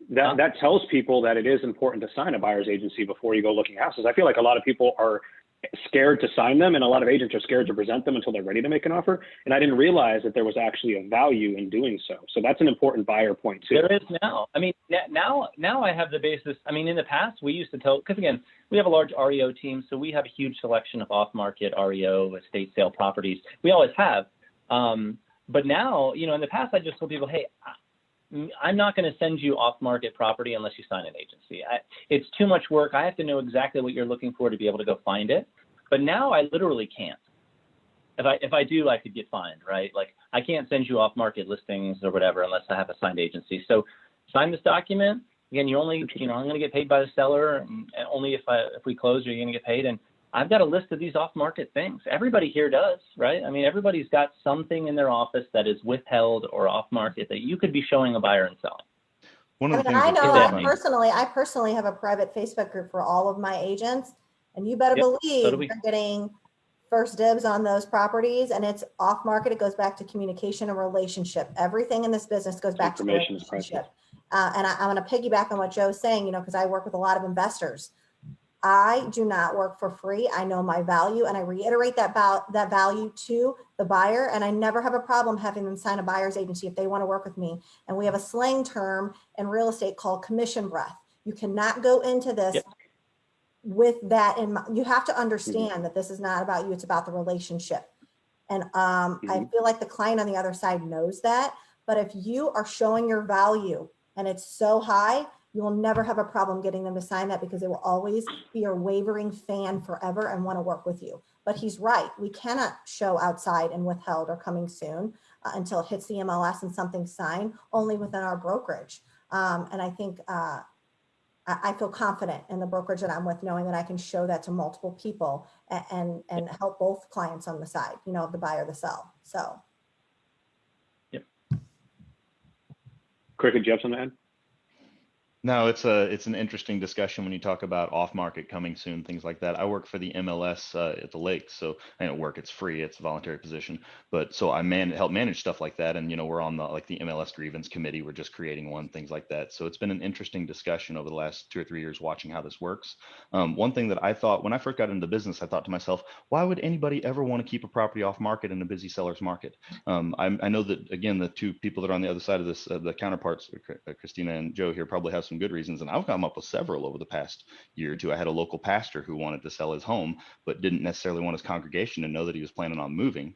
That tells people that it is important to sign a buyer's agency before you go looking houses. I feel like a lot of people are scared to sign them, and a lot of agents are scared to present them until they're ready to make an offer. And I didn't realize that there was actually a value in doing so. So that's an important buyer point too. There is now. I mean, now I have the basis. I mean, in the past, we used to tell, because again, we have a large REO team, so we have a huge selection of off-market REO estate sale properties. We always have. But now, you know, in the past, I just told people, hey, I'm not going to send you off-market property unless you sign an agency. It's too much work. I have to know exactly what you're looking for to be able to go find it. But now I literally can't. If I do, I could get fined, right? Like, I can't send you off-market listings or whatever unless I have a signed agency. So sign this document. Again, I'm going to get paid by the seller, and only if we close, you're going to get paid. And I've got a list of these off-market things. Everybody here does, right? I mean, everybody's got something in their office that is withheld or off-market that you could be showing a buyer and selling. One of the things I know that's I personally have a private Facebook group for all of my agents, and you better believe So do we. they're getting first dibs on those properties, and it's off-market. It goes back to communication and relationship. Everything in this business goes back to Information is priceless. relationship. And I'm going to piggyback on what Joe's saying, you know, because I work with a lot of investors. I do not work for free. I know my value, and I reiterate that value to the buyer. And I never have a problem having them sign a buyer's agency if they want to work with me. And we have a slang term in real estate called commission breath. You cannot go into this with that in mind. You have to understand that this is not about you. It's about the relationship. And I feel like the client on the other side knows that. But if you are showing your value and it's so high, you will never have a problem getting them to sign that, because they will always be your wavering fan forever and want to work with you. But he's right. We cannot show outside and withheld or coming soon until it hits the MLS and something's signed, only within our brokerage. And I think I feel confident in the brokerage that I'm with, knowing that I can show that to multiple people and help both clients on the side, you know, the buy or the sell. So. Cricket, do you have something to add? No, it's an interesting discussion when you talk about off market coming soon, things like that. I work for the MLS at the lake, so I don't work. It's free. It's a voluntary position, but so I help manage stuff like that. And you know, we're on the MLS grievance committee. We're just creating one, things like that. So it's been an interesting discussion over the last 2 or 3 years watching how this works. One thing that I thought when I first got into business, I thought to myself, why would anybody ever want to keep a property off market in a busy seller's market? I know that again, the two people that are on the other side of this, the counterparts, Christina and Joe here, probably have some good reasons, and I've come up with several over the past year or two. I had a local pastor who wanted to sell his home, but didn't necessarily want his congregation to know that he was planning on moving.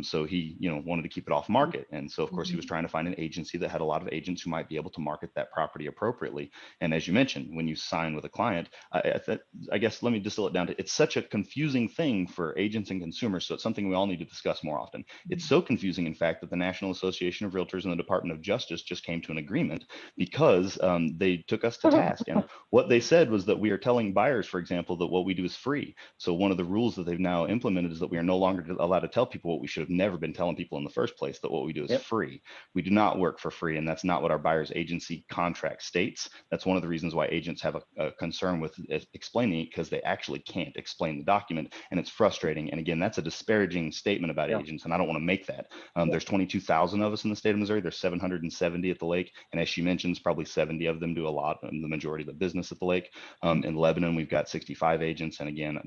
So he, wanted to keep it off market. And so of course he was trying to find an agency that had a lot of agents who might be able to market that property appropriately. And as you mentioned, when you sign with a client, I guess, let me distill it down to, it's such a confusing thing for agents and consumers. So it's something we all need to discuss more often. It's so confusing, in fact, that the National Association of Realtors and the Department of Justice just came to an agreement because they took us to task. And what they said was that we are telling buyers, for example, that what we do is free. So one of the rules that they've now implemented is that we are no longer allowed to tell people what we should have never been telling people in the first place, that what we do is free. We do not work for free, and that's not what our buyer's agency contract states. That's one of the reasons why agents have a concern with explaining it, because they actually can't explain the document, and it's frustrating. And again, that's a disparaging statement about agents, and I don't want to make that. There's 22,000 of us in the state of Missouri. There's 770 at the lake, and as she mentions, probably 70 of them do a lot, and the majority of the business at the lake. In Lebanon, we've got 65 agents, and again,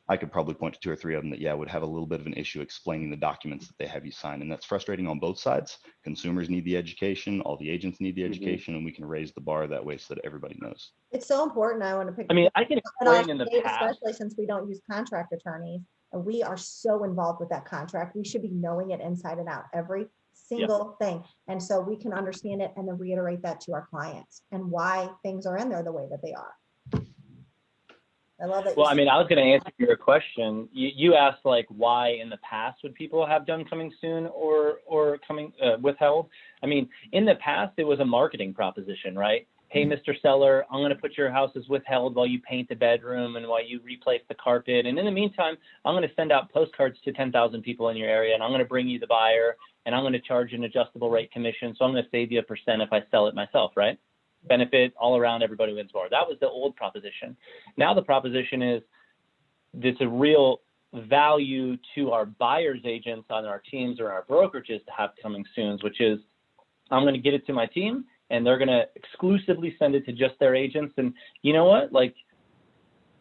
I could probably point to 2 or 3 of them that, would have a little bit of an issue explaining the documents that they have you sign. And that's frustrating on both sides. Consumers need the education, all the agents need the education, and we can raise the bar that way so that everybody knows. It's so important. I want to pick. I mean, I can explain in the past, especially since we don't use contract attorneys, and we are so involved with that contract. We should be knowing it inside and out, every single thing. And so we can understand it and then reiterate that to our clients and why things are in there the way that they are. I love it. Well, I mean, I was going to answer your question. You asked like why in the past would people have done coming soon or coming withheld? I mean, in the past it was a marketing proposition, right? Hey, Mr. Seller, I'm going to put your house as withheld while you paint the bedroom and while you replace the carpet. And in the meantime, I'm going to send out postcards to 10,000 people in your area, and I'm going to bring you the buyer, and I'm going to charge an adjustable rate commission. So I'm going to save you a % if I sell it myself, right? Benefit all around, everybody wins more. That was the old proposition. Now the proposition is it's a real value to our buyer's agents on our teams or our brokerages to have coming soons, which is I'm going to get it to my team and they're going to exclusively send it to just their agents. And you know what? Like,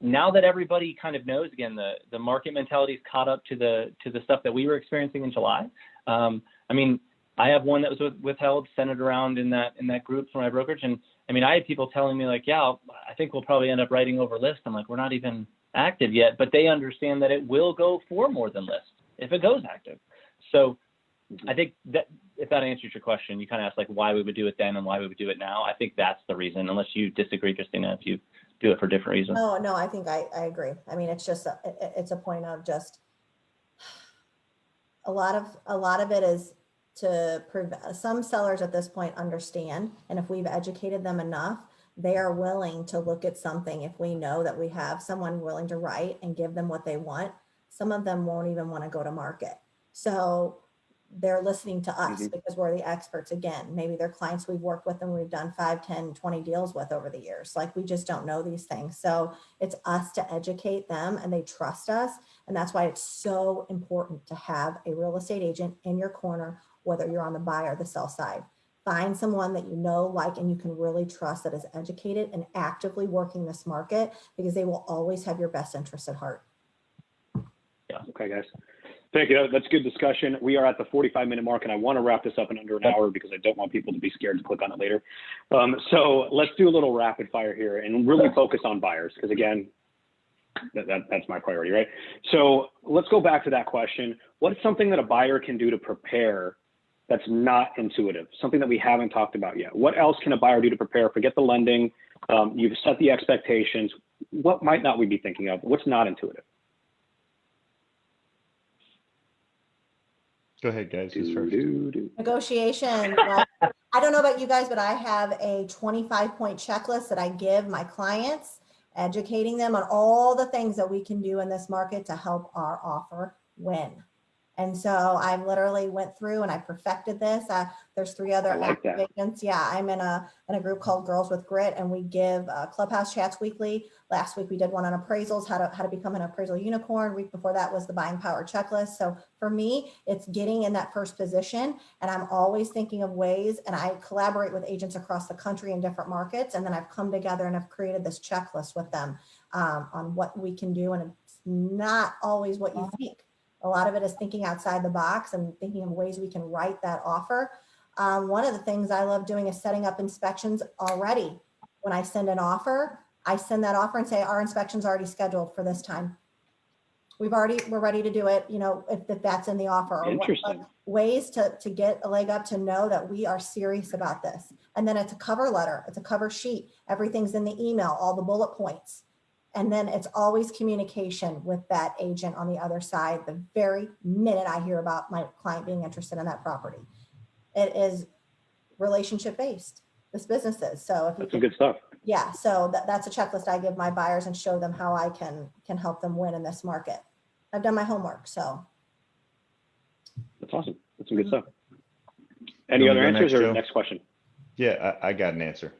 now that everybody kind of knows, again, the market mentality's caught up to the stuff that we were experiencing in July. I mean, I have one that was withheld, sent it around in that group for my brokerage. And I mean, I had people telling me like, yeah, I think we'll probably end up writing over list. I'm like, we're not even active yet, but they understand that it will go for more than list if it goes active. So I think that if that answers your question, you kind of asked like why we would do it then and why we would do it now. I think that's the reason, unless you disagree, Christina, if you do it for different reasons. No, I think I agree. I mean, it's just, it's a point of just, a lot of it is to prevent, some sellers at this point understand, and if we've educated them enough, they are willing to look at something. If we know that we have someone willing to write and give them what they want, some of them won't even want to go to market. So they're listening to us because we're the experts. Again, maybe they're clients we've worked with and we've done 5, 10, 20 deals with over the years. Like, we just don't know these things. So it's us to educate them, and they trust us. And that's why it's so important to have a real estate agent in your corner, whether you're on the buy or the sell side. Find someone that you know, like, and you can really trust, that is educated and actively working this market, because they will always have your best interest at heart. Yeah. Okay, guys. Thank you. That's good discussion. We are at the 45-minute mark, and I want to wrap this up in under an hour because I don't want people to be scared to click on it later. So let's do a little rapid fire here and really focus on buyers, because again, that's my priority, right? So let's go back to that question. What's something that a buyer can do to prepare that's not intuitive, something that we haven't talked about yet? What else can a buyer do to prepare? Forget the lending. You've set the expectations. What might not we be thinking of? What's not intuitive? Go ahead, guys. Who's first? Negotiation. Well, I don't know about you guys, but I have a 25-point checklist that I give my clients, educating them on all the things that we can do in this market to help our offer win. And so I literally went through and I perfected this. There's 3 other active agents. Yeah, I'm in a group called Girls with Grit, and we give clubhouse chats weekly. Last week we did one on appraisals, how to become an appraisal unicorn. Week before that was the buying power checklist. So for me, it's getting in that first position, and I'm always thinking of ways, and I collaborate with agents across the country in different markets, and then I've come together and I've created this checklist with them on what we can do, and it's not always what you think. A lot of it is thinking outside the box and thinking of ways we can write that offer. One of the things I love doing is setting up inspections already. When I send an offer, I send that offer and say, our inspection's already scheduled for this time. We're ready to do it, you know, if that's in the offer. Interesting. Ways to get a leg up, to know that we are serious about this. And then it's a cover letter, it's a cover sheet. Everything's in the email, all the bullet points. And then it's always communication with that agent on the other side the very minute I hear about my client being interested in that property. It is relationship based, this business is. So if that's some good stuff. Yeah, so that's a checklist I give my buyers and show them how I can help them win in this market. I've done my homework, so. That's awesome. That's some good stuff. Any other answers, or next question? Yeah, I got an answer.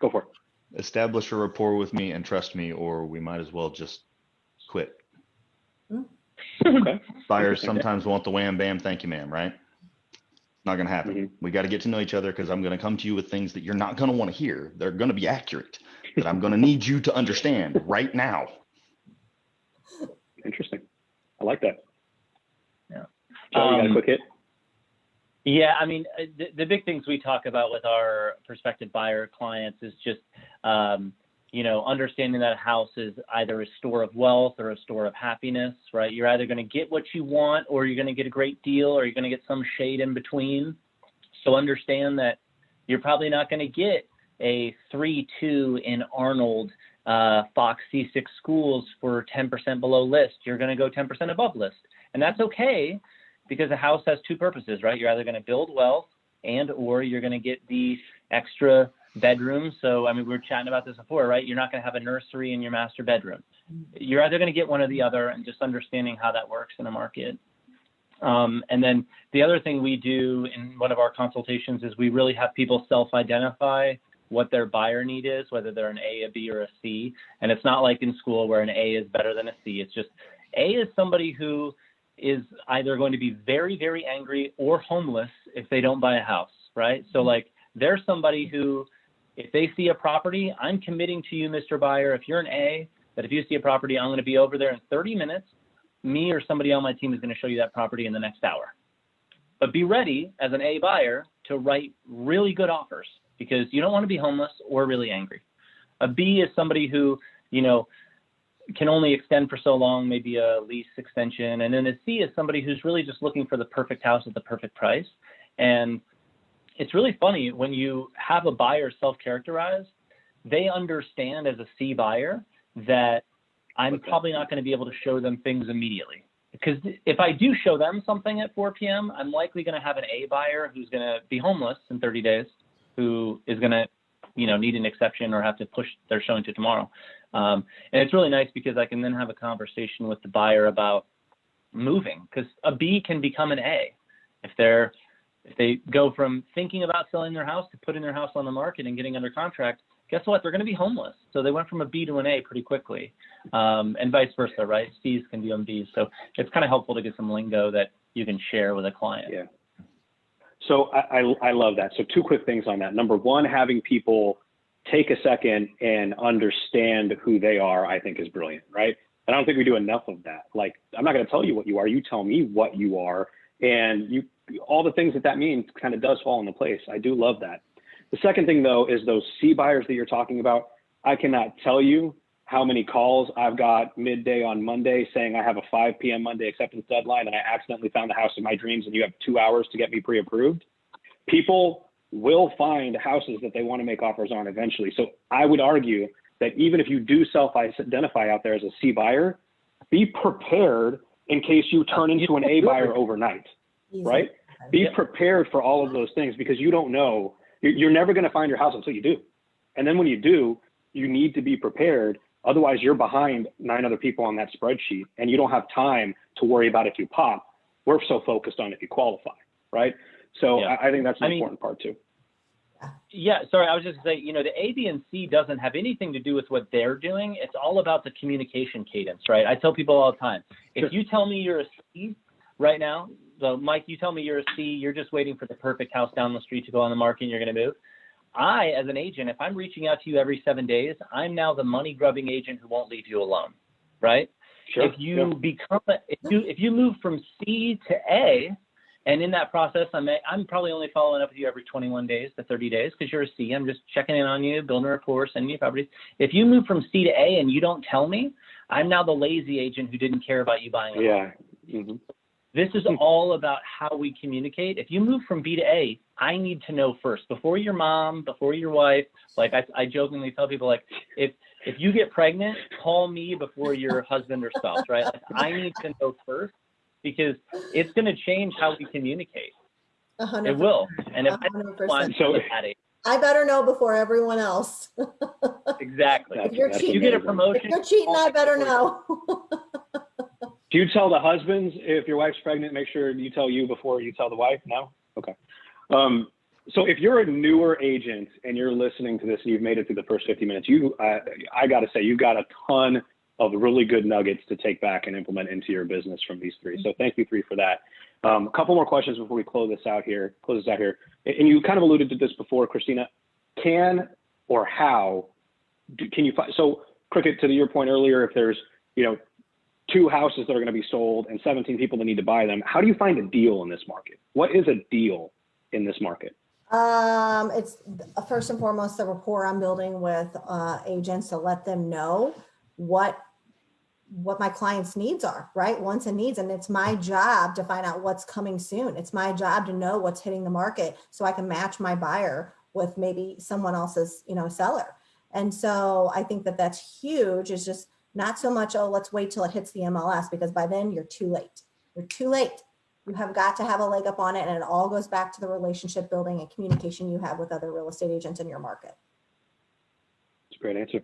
Go for it. Establish a rapport with me and trust me, or we might as well just quit. Okay. Buyers sometimes want the wham bam, thank you ma'am, right? Not going to happen. We got to get to know each other, because I'm going to come to you with things that you're not going to want to hear. They're going to be accurate, but I'm going to need you to understand right now. Interesting. I like that. Yeah. Joe, you got a quick hit? Yeah, I mean, the big things we talk about with our prospective buyer clients is just, you know, understanding that a house is either a store of wealth or a store of happiness, right? You're either going to get what you want, or you're going to get a great deal, or you're going to get some shade in between. So understand that you're probably not going to get a 3-2 in Arnold Fox C6 schools for 10% below list. You're going to go 10% above list. And that's okay, because a house has 2 purposes, right? You're either going to build wealth, and or you're going to get the extra bedroom. So, I mean, we were chatting about this before, right? You're not going to have a nursery in your master bedroom. You're either going to get one or the other, and just understanding how that works in a market. And then the other thing we do in one of our consultations is we really have people self-identify what their buyer need is, whether they're an A, a B, or a C. And it's not like in school where an A is better than a C. It's just A is somebody who is either going to be very, very angry or homeless if they don't buy a house, right? So like, they're somebody who if they see a property, I'm committing to you, Mr. Buyer, if you're an A, that if you see a property, I'm going to be over there in 30 minutes. Me or somebody on my team is going to show you that property in the next hour. But be ready as an A buyer to write really good offers, because you don't want to be homeless or really angry. A B is somebody who, you know, can only extend for so long, maybe a lease extension. And then a C is somebody who's really just looking for the perfect house at the perfect price. And it's really funny when you have a buyer self-characterize, they understand as a C buyer that I'm probably not going to be able to show them things immediately. Because if I do show them something at 4 p.m., I'm likely going to have an A buyer who's going to be homeless in 30 days, who is going to, you know, need an exception or have to push their showing to tomorrow. And it's really nice because I can then have a conversation with the buyer about moving, because a B can become an A if they go from thinking about selling their house to putting their house on the market and getting under contract. Guess what? They're going to be homeless. So they went from a B to an A pretty quickly, and vice versa, right? C's can become B's. So it's kind of helpful to get some lingo that you can share with a client. Yeah. So I love that. So two quick things on that. Number one, having people take a second and understand who they are, I think is brilliant, right? And I don't think we do enough of that. Like, I'm not going to tell you what you are. You tell me what you are, and all the things that means kind of does fall into place. I do love that. The second thing, though, is those C buyers that you're talking about. I cannot tell you how many calls I've got midday on Monday saying I have a 5 p.m. Monday acceptance deadline and I accidentally found the house of my dreams and you have 2 hours to get me pre-approved. People will find houses that they want to make offers on eventually. So I would argue that even if you do self-identify out there as a C buyer, be prepared in case you turn into an A buyer overnight, right? Be prepared for all of those things, because you don't know. You're never going to find your house until you do. And then when you do, you need to be prepared. Otherwise, you're behind 9 other people on that spreadsheet, and you don't have time to worry about if you pop. We're so focused on if you qualify, right? So yeah. I think that's an important part too. Yeah, sorry, I was just going to say, you know, the A, B, and C doesn't have anything to do with what they're doing. It's all about the communication cadence, right? I tell people all the time, if you tell me you're a C right now, so Mike, you tell me you're a C, you're just waiting for the perfect house down the street to go on the market and you're going to move. I, as an agent, if I'm reaching out to you every 7 days, I'm now the money grubbing agent who won't leave you alone, right? Sure. If you become, if you move from C to A, and in that process, I'm probably only following up with you every 21 days to 30 days because you're a C. I'm just checking in on you, building a rapport, sending you properties. If you move from C to A and you don't tell me, I'm now the lazy agent who didn't care about you buying a home. Mm-hmm. This is all about how we communicate. If you move from B to A, I need to know first, before your mom, before your wife. Like I jokingly tell people, like, if you get pregnant, call me before your husband or spouse, right? Like, I need to know first, because it's going to change how we communicate. 100%. It will. And if 100%. I better know before everyone else. Exactly. If you're cheating, you get a promotion. If you're cheating, I better know. Do you tell the husbands if your wife's pregnant? Make sure you tell you before you tell the wife? No? Okay. So if you're a newer agent and you're listening to this and you've made it through the first 50 minutes, I got to say, you've got a ton of really good nuggets to take back and implement into your business from these three. So thank you, three, for that. A couple more questions before we close this out here. And you kind of alluded to this before, Christina. Can or how can you find? So Cricket, to your point earlier, if there's 2 houses that are going to be sold and 17 people that need to buy them, how do you find a deal in this market? What is a deal in this market? It's first and foremost the rapport I'm building with agents to let them know what my clients' needs are, right? Wants and needs. And it's my job to find out what's coming soon. It's my job to know what's hitting the market so I can match my buyer with maybe someone else's, seller. And so I think that that's huge. It's just not so much, oh, let's wait till it hits the MLS, because by then you're too late. You're too late. You have got to have a leg up on it. And it all goes back to the relationship building and communication you have with other real estate agents in your market. That's a great answer.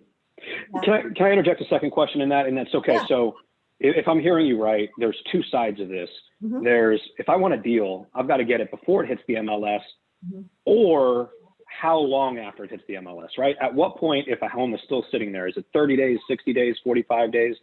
Yeah. Can I interject a second question in that? And that's okay. Yeah. So if I'm hearing you right, there's 2 sides of this. Mm-hmm. There's, if I want a deal, I've got to get it before it hits the MLS, mm-hmm. or how long after it hits the MLS, right? At what point, if a home is still sitting there, is it 30 days, 60 days, 45 days?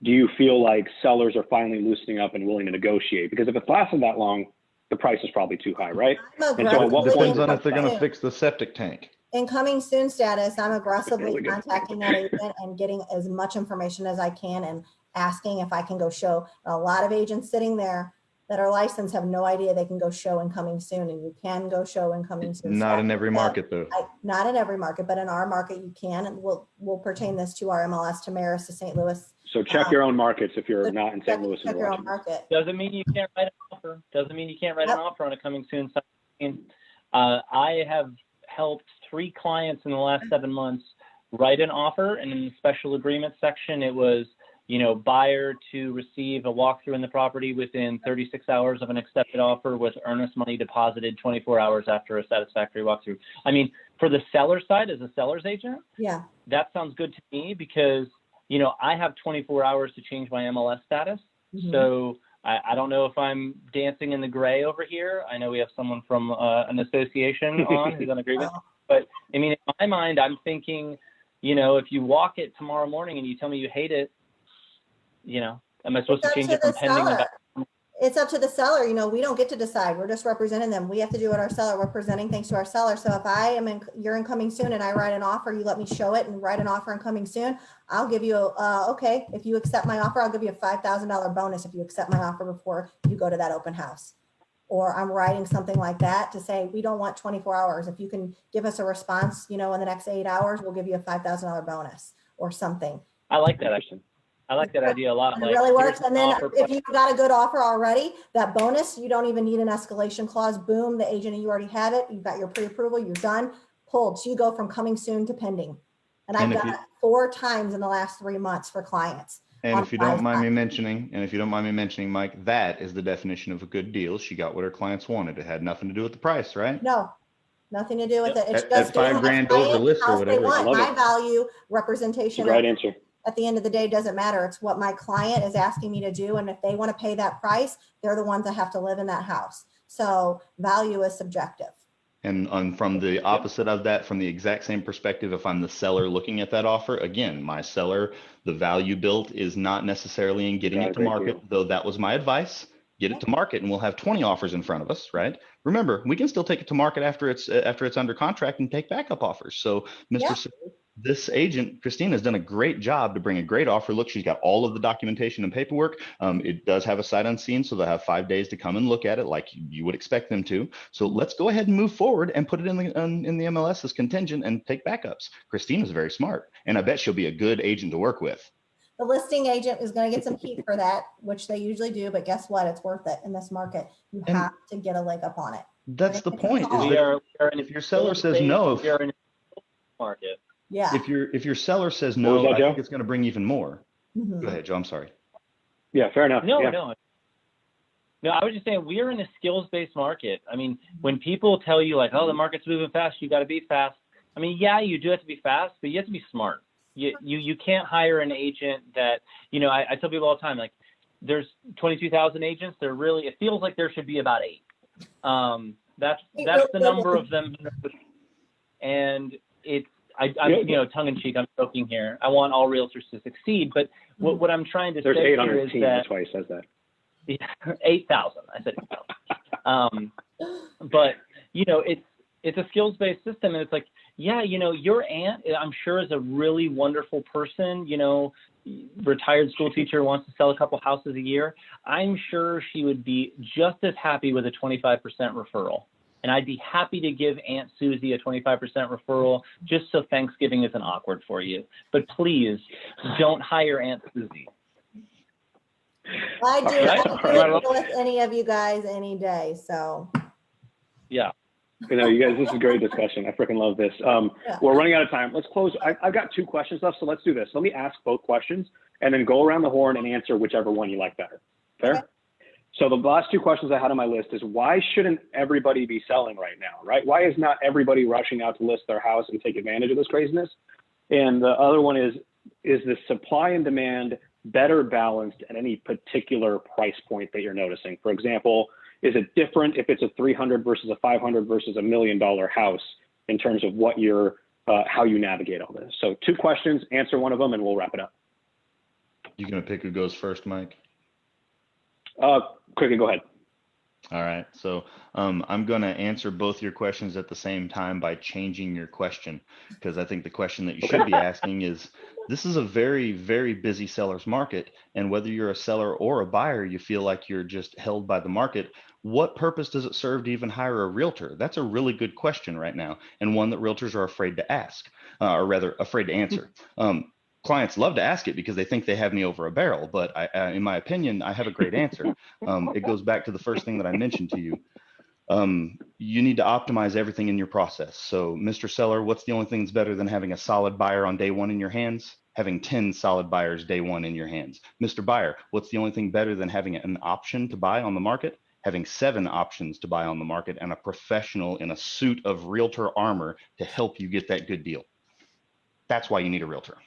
Do you feel like sellers are finally loosening up and willing to negotiate? Because if it's lasted that long, the price is probably too high, right? And so at what point depends on if they're going to fix the septic tank. in coming soon status, I'm aggressively Really good. contacting that agent and getting as much information as I can and asking if I can go show. A lot of agents sitting there that are licensed have no idea they can go show in coming soon, and you can go show in coming soon. Not in every So, market though. not in every market, but in our market you can, and we'll pertain this to our MLS, to Marist, to St. Louis. So check your own markets if you're not in St. Louis. Check your own market. Doesn't mean you can't write an offer. Doesn't mean you can't write an offer on a coming soon sign. I have helped 3 clients in the last 7 months write an offer, and in the special agreement section, it was, buyer to receive a walkthrough in the property within 36 hours of an accepted offer with earnest money deposited 24 hours after a satisfactory walkthrough. I mean, for the seller side, as a seller's agent, Yeah. that sounds good to me because, I have 24 hours to change my MLS status. Mhm. So I don't know if I'm dancing in the gray over here. I know we have someone from an association on who's on agreement. But I mean, in my mind, I'm thinking, if you walk it tomorrow morning and you tell me you hate it, am I supposed to change it from pending? It's up to the seller. We don't get to decide. We're just representing them. We have to do what our seller, we're presenting things to our seller. So if you're in coming soon and I write an offer, you let me show it and write an offer in coming soon, I'll give you okay. If you accept my offer, I'll give you a $5,000 bonus if you accept my offer before you go to that open house. Or I'm writing something like that to say, we don't want 24 hours. If you can give us a response, in the next 8 hours, we'll give you a $5,000 bonus or something. I like that actually. I like that idea a lot. It really works. And then if you've got a good offer already, that bonus, you don't even need an escalation clause. Boom, the agent, you already have it. You've got your pre-approval, you're done, pulled. So you go from coming soon to pending. And I've done it 4 times in the last 3 months for clients. And if you don't mind me mentioning, Mike, that is the definition of a good deal. She got what her clients wanted. It had nothing to do with the price, right? No, nothing to do with it. It's At just $5,000 over list or whatever. My value representation. Right answer. At the end of the day, doesn't matter. It's what my client is asking me to do. And if they want to pay that price, they're the ones that have to live in that house. So value is subjective. And from the opposite of that, from the exact same perspective, if I'm the seller looking at that offer, again, my seller, the value built is not necessarily in getting it to market, though that was my advice. Get it to market and we'll have 20 offers in front of us, right? Remember, we can still take it to market after it's under contract and take backup offers. So Mr. Seller, this agent, Christina, has done a great job to bring a great offer. Look, she's got all of the documentation and paperwork. It does have a sight unseen, so they'll have 5 days to come and look at it like you would expect them to. So let's go ahead and move forward and put it in the MLS as contingent and take backups. Christina's very smart, and I bet she'll be a good agent to work with. The listing agent is going to get some heat for that, which they usually do, but guess what? It's worth it in this market. You have to get a leg up on it. That's the point. If your seller says no, market. Yeah. If your seller says no, I think it's going to bring even more. Mm-hmm. Go ahead, Joe. I'm sorry. Yeah, fair enough. No, I was just saying we are in a skills-based market. I mean, when people tell you like, oh, the market's moving fast, you got to be fast. I mean, yeah, you do have to be fast, but you have to be smart. You can't hire an agent that, I tell people all the time, like there's 22,000 agents. It feels like there should be about 8. That's the number of them. And I'm tongue in cheek, I'm joking here. I want all realtors to succeed, but what I'm trying to say here is that that's why he says that. 8,000. I said 8,000. But it's a skills-based system, and it's like, your aunt, I'm sure, is a really wonderful person. Retired school teacher, wants to sell a couple houses a year. I'm sure she would be just as happy with a 25% referral. And I'd be happy to give Aunt Susie a 25% referral just so Thanksgiving isn't awkward for you. But please don't hire Aunt Susie. I do with any of you guys any day. So. Yeah. You guys, this is a great discussion. I freaking love this. We're running out of time. Let's close. I've got 2 questions left, so let's do this. Let me ask both questions and then go around the horn and answer whichever one you like better. Fair? Okay. So the last 2 questions I had on my list is, why shouldn't everybody be selling right now, right? Why is not everybody rushing out to list their house and take advantage of this craziness? And the other one is the supply and demand better balanced at any particular price point that you're noticing? For example, is it different if it's a 300 versus a 500 versus $1 million house in terms of what how you navigate all this? So 2 questions, answer one of them, and we'll wrap it up. You gonna pick who goes first, Mike? Quickly, go ahead. All right. So I'm going to answer both your questions at the same time by changing your question, because I think the question that you should be asking is, this is a very, very busy seller's market. And whether you're a seller or a buyer, you feel like you're just held by the market. What purpose does it serve to even hire a realtor? That's a really good question right now, and one that realtors are afraid to ask, or rather afraid to answer. Clients love to ask it because they think they have me over a barrel, but in my opinion, I have a great answer. It goes back to the first thing that I mentioned to you. You need to optimize everything in your process. So, Mr. Seller, what's the only thing that's better than having a solid buyer on day one in your hands? Having 10 solid buyers day one in your hands. Mr. Buyer, what's the only thing better than having an option to buy on the market? Having 7 options to buy on the market and a professional in a suit of realtor armor to help you get that good deal. That's why you need a realtor.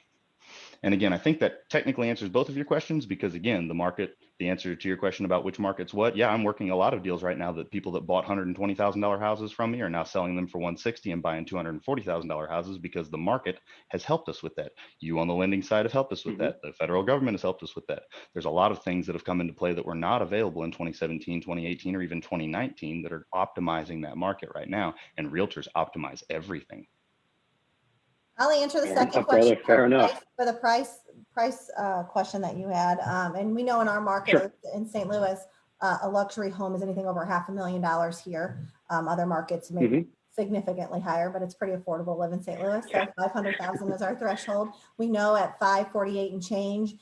And again, I think that technically answers both of your questions, because again, the market, the answer to your question about which market's what, yeah, I'm working a lot of deals right now that people that bought $120,000 houses from me are now selling them for $160,000 and buying $240,000 houses, because the market has helped us with that. You on the lending side have helped us with that. The federal government has helped us with that. There's a lot of things that have come into play that were not available in 2017, 2018, or even 2019 that are optimizing that market right now. And realtors optimize everything. I'll answer the Fair second enough, question brother. Fair enough. for the price question that you had. And we know in our market in St. Louis, a luxury home is anything over $500,000 here. Other markets may be significantly higher, but it's pretty affordable to live in St. Louis. So 500,000 is our threshold. We know at 548 and change,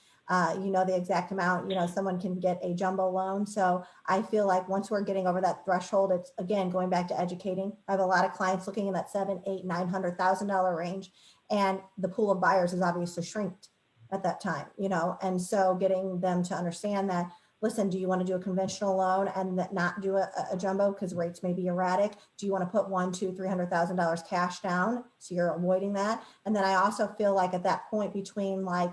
you know the exact amount, you know, someone can get a jumbo loan. So I feel like once we're getting over that threshold, it's again going back to educating. I have a lot of clients looking in that $700,000, $800,000, $900,000 range, and the pool of buyers is obviously shrinked at that time, you know. And so getting them to understand that, listen, do you want to do a conventional loan and not do a jumbo because rates may be erratic? Do you want to put $100,000, $200,000, $300,000 cash down so you're avoiding that? And then I also feel like at that point between like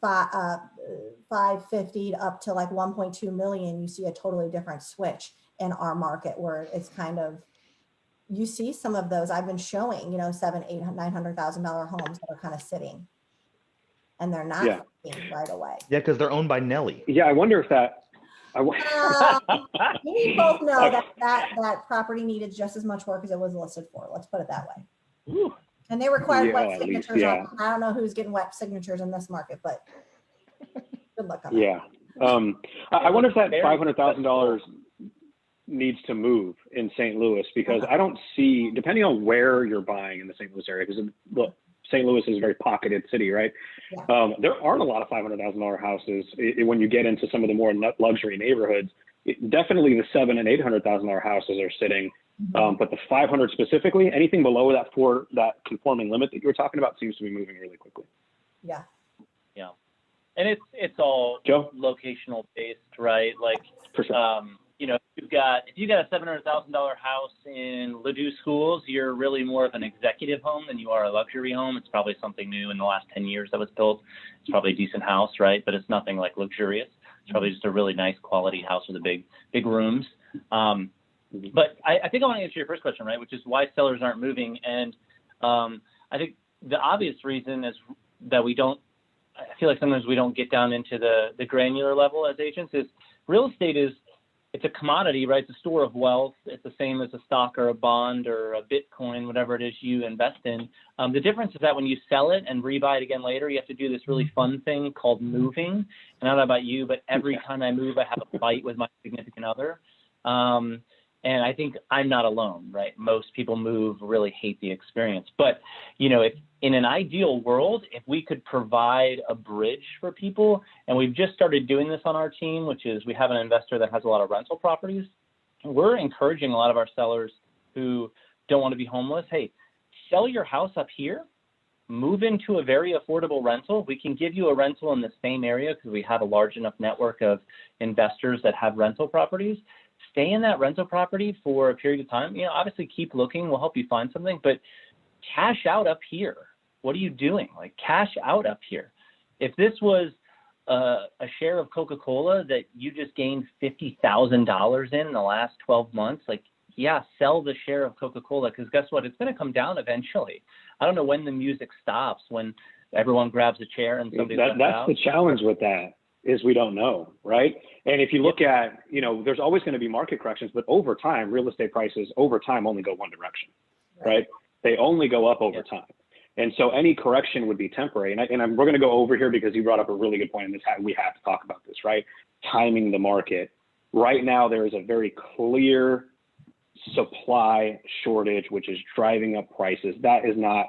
550 up to like 1.2 million, you see a totally different switch in our market where it's kind of, you see some of those I've been showing, you know, $700,000, $800,000, $900,000 homes that are kind of sitting and they're not right away. Yeah, because they're owned by Nelly. Yeah, I wonder if that. We both know that property needed just as much work as it was listed for. Let's put it that way. Ooh. And they required wet signatures. Yeah. I don't know who's getting wet signatures in this market, but good luck on that. Yeah. I wonder if that $500,000 needs to move in St. Louis, because I don't see, depending on where you're buying in the St. Louis area, because look, St. Louis is a very pocketed city, right? Yeah. There aren't a lot of $500,000 houses when you get into some of the more luxury neighborhoods. Definitely the $700,000 and $800,000 houses are sitting, but the 500 specifically, anything below that for that conforming limit that you were talking about seems to be moving really quickly. Yeah. Yeah. And it's all Joe? locational based, right? Like, for sure. You know, if you got a $700,000 house in Ladue Schools, you're really more of an executive home than you are a luxury home. It's probably something new in the last 10 years that was built. It's probably a decent house, right? But it's nothing like luxurious. It's probably just a really nice quality house with the big rooms. But I think I want to answer your first question, right? Which is why sellers aren't moving. And I think the obvious reason is that I feel like sometimes we don't get down into the granular level as agents. Is real estate it's a commodity, right? It's a store of wealth. It's the same as a stock or a bond or a Bitcoin, whatever it is you invest in. The difference is that when you sell it and rebuy it again later, you have to do this really fun thing called moving. And I don't know about you, but every time I move, I have a fight with my significant other. And I think I'm not alone, right? Most people move, really hate the experience. But, you know, if in an ideal world, if we could provide a bridge for people, and we've just started doing this on our team, which is we have an investor that has a lot of rental properties. We're encouraging a lot of our sellers who don't want to be homeless. Hey, sell your house up here, move into a very affordable rental. We can give you a rental in the same area because we have a large enough network of investors that have rental properties. Stay in that rental property for a period of time. You know, obviously keep looking. We'll help you find something, but cash out up here. What are you doing? Like, cash out up here. If this was a share of Coca-Cola that you just gained $50,000 in the last 12 months, like, yeah, sell the share of Coca-Cola, because guess what? It's going to come down eventually. I don't know when the music stops, when everyone grabs a chair and somebody lets out. That's the challenge with that. is we don't know, right? And if you look at, you know, there's always going to be market corrections, but over time, real estate prices over time only go one direction, right? They only go up over time. And so any correction would be temporary. And we're going to go over here because you brought up a really good point in this. We have to talk about this, right? Timing the market. Right now, there is a very clear supply shortage, which is driving up prices. That is not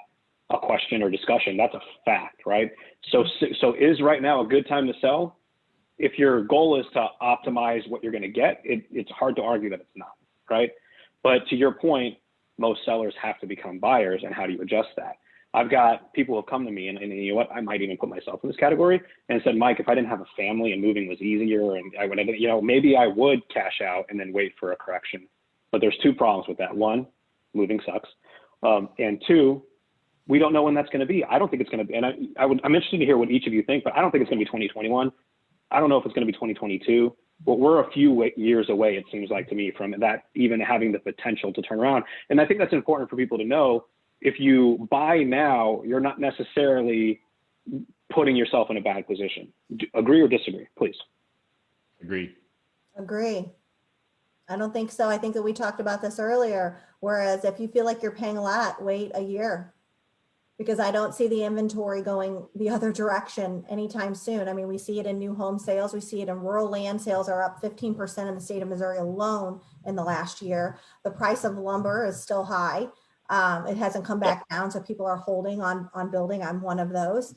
a question or discussion. That's a fact, right? So is right now a good time to sell? If your goal is to optimize what you're going to get, it's hard to argue that it's not, right? But to your point, most sellers have to become buyers, and how do you adjust that? I've got people who have come to me, and you know what, I might even put myself in this category, and said, Mike, if I didn't have a family and moving was easier, and I would, you know, maybe I would cash out and then wait for a correction. But there's two problems with that. One, moving sucks. And two, we don't know when that's going to be. I don't think it's going to be, and I'm interested to hear what each of you think, but I don't think it's going to be 2021. I don't know if it's going to be 2022, but we're a few years away, it seems like to me, from that even having the potential to turn around. And I think that's important for people to know. If you buy now, you're not necessarily putting yourself in a bad position. Agree or disagree, please? Agree. Agree. I don't think so. I think that we talked about this earlier. Whereas if you feel like you're paying a lot, wait a year, because I don't see the inventory going the other direction anytime soon. I mean, we see it in new home sales. We see it in rural land sales are up 15% in the state of Missouri alone in the last year. The price of lumber is still high. It hasn't come back down, so people are holding on building. I'm one of those.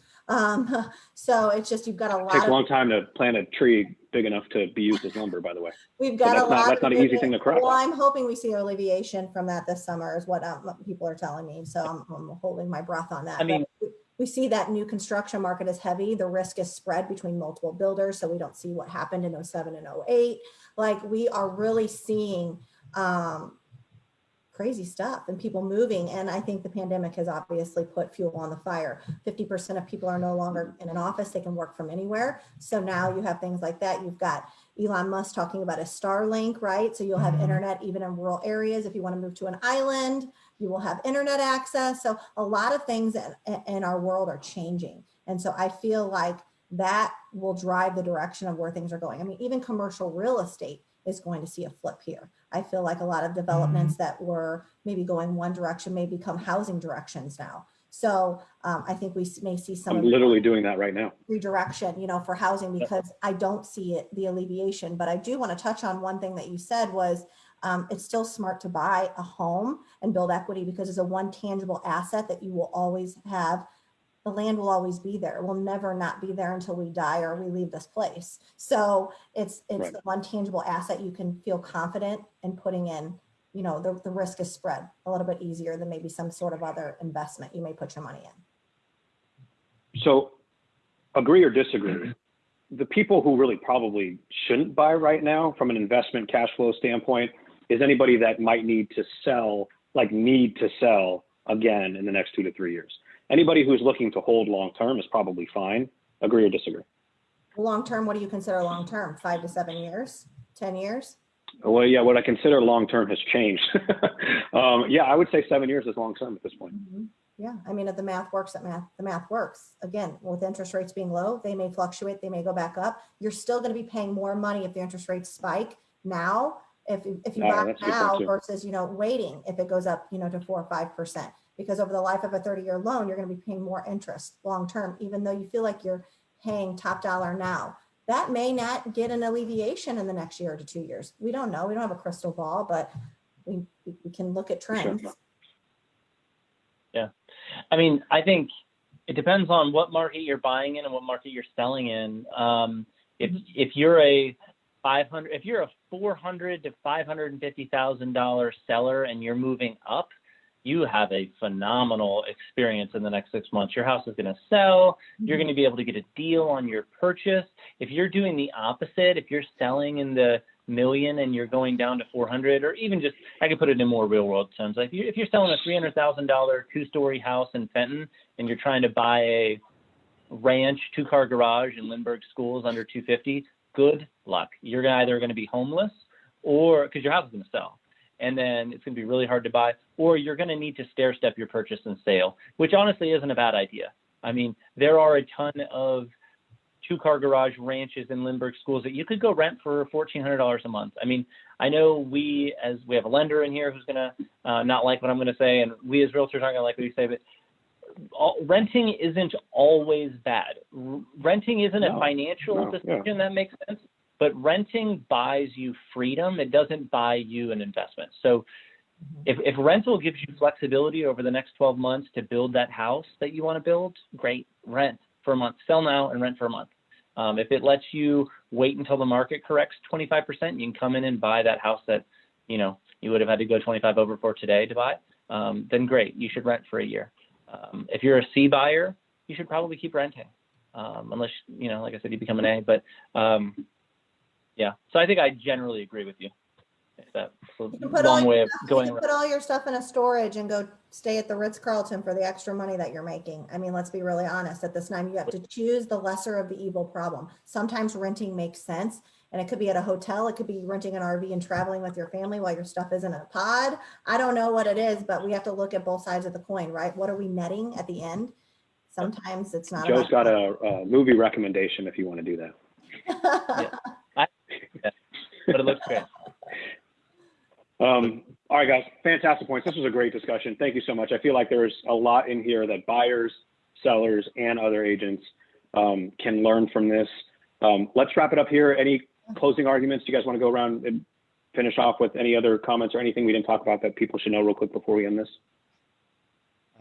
So it's just, you've got a lot. It takes a long time to plant a tree big enough to be used as lumber, by the way. We've got so that's not an easy thing to craft. Well, I'm hoping we see alleviation from that this summer, is what people are telling me. So I'm holding my breath on that. I mean, we see that new construction market is heavy. The risk is spread between multiple builders, so we don't see what happened in 07 and 08. Like, we are really seeing crazy stuff and people moving. And I think the pandemic has obviously put fuel on the fire. 50% of people are no longer in an office. They can work from anywhere. So now you have things like that. You've got Elon Musk talking about a Starlink, right? So you'll have internet even in rural areas. If you want to move to an island, you will have internet access. So a lot of things in our world are changing. And so I feel like that will drive the direction of where things are going. I mean, even commercial real estate is going to see a flip here. I feel like a lot of developments that were maybe going one direction may become housing directions now. So I think we may see some. I'm literally doing that right now. Redirection, you know, for housing, because I don't see it, the alleviation. But I do want to touch on one thing that you said was it's still smart to buy a home and build equity, because it's a one tangible asset that you will always have. The land will always be there. It will never not be there until we die or we leave this place. So it's Right. the one tangible asset you can feel confident in putting in. You know, the risk is spread a little bit easier than maybe some sort of other investment you may put your money in. So agree or disagree? The people who really probably shouldn't buy right now from an investment cash flow standpoint is anybody that might need to sell again in the next 2 to 3 years. Anybody who's looking to hold long-term is probably fine. Agree or disagree? Long-term, what do you consider long-term? 5 to 7 years, 10 years? Well, yeah, what I consider long-term has changed. Yeah, I would say 7 years is long-term at this point. Mm-hmm. Yeah, I mean, if the math works, the math works. Again, with interest rates being low, they may fluctuate, they may go back up. You're still going to be paying more money if the interest rates spike now, if you buy now versus, you know, waiting if it goes up, to 4 or 5%. Because over the life of a 30-year loan, you're going to be paying more interest long-term, even though you feel like you're paying top dollar now. That may not get an alleviation in the next year to 2 years. We don't know. We don't have a crystal ball, but we can look at trends. Sure. Yeah. I mean, I think it depends on what market you're buying in and what market you're selling in. If you're a $400,000 to $550,000 seller and you're moving up, you have a phenomenal experience in the next 6 months. Your house is going to sell. You're going to be able to get a deal on your purchase. If you're doing the opposite, if you're selling in the million and you're going down to 400, or even just, I could put it in more real world terms. Like if you're selling a $300,000 2-story house in Fenton and you're trying to buy a ranch 2-car garage in Lindbergh Schools under 250, good luck. You're either going to be homeless, or because your house is going to sell, and then it's going to be really hard to buy, or you're going to need to stair step your purchase and sale, which honestly isn't a bad idea. I mean, there are a ton of 2-car garage ranches in Lindbergh schools that you could go rent for $1,400 a month. I mean, I know we have a lender in here who's going to not like what I'm going to say, and we as realtors aren't going to like what you say, but renting isn't always bad. Renting isn't a financial decision that makes sense, but renting buys you freedom. It doesn't buy you an investment. So if rental gives you flexibility over the next 12 months to build that house that you want to build, great, rent for a month. Sell now and rent for a month. If it lets you wait until the market corrects 25%, you can come in and buy that house that, you would have had to go 25 over for today to buy, then great, you should rent for a year. If you're a C buyer, you should probably keep renting, unless, like I said, you become an A. But yeah, so I think I generally agree with you. That's a long way of going around. Put all your stuff in a storage and go stay at the Ritz-Carlton for the extra money that you're making. I mean, let's be really honest. At this time, you have to choose the lesser of the evil problem. Sometimes renting makes sense. And it could be at a hotel. It could be renting an RV and traveling with your family while your stuff is in a pod. I don't know what it is, but we have to look at both sides of the coin, right? What are we netting at the end? Sometimes it's not. Joe's got a movie recommendation if you want to do that. But it looks great. All right, guys, fantastic points. This was a great discussion. Thank you so much. I feel like there's a lot in here that buyers, sellers, and other agents can learn from this. Let's wrap it up here. Any closing arguments? Do you guys want to go around and finish off with any other comments or anything we didn't talk about that people should know real quick before we end this?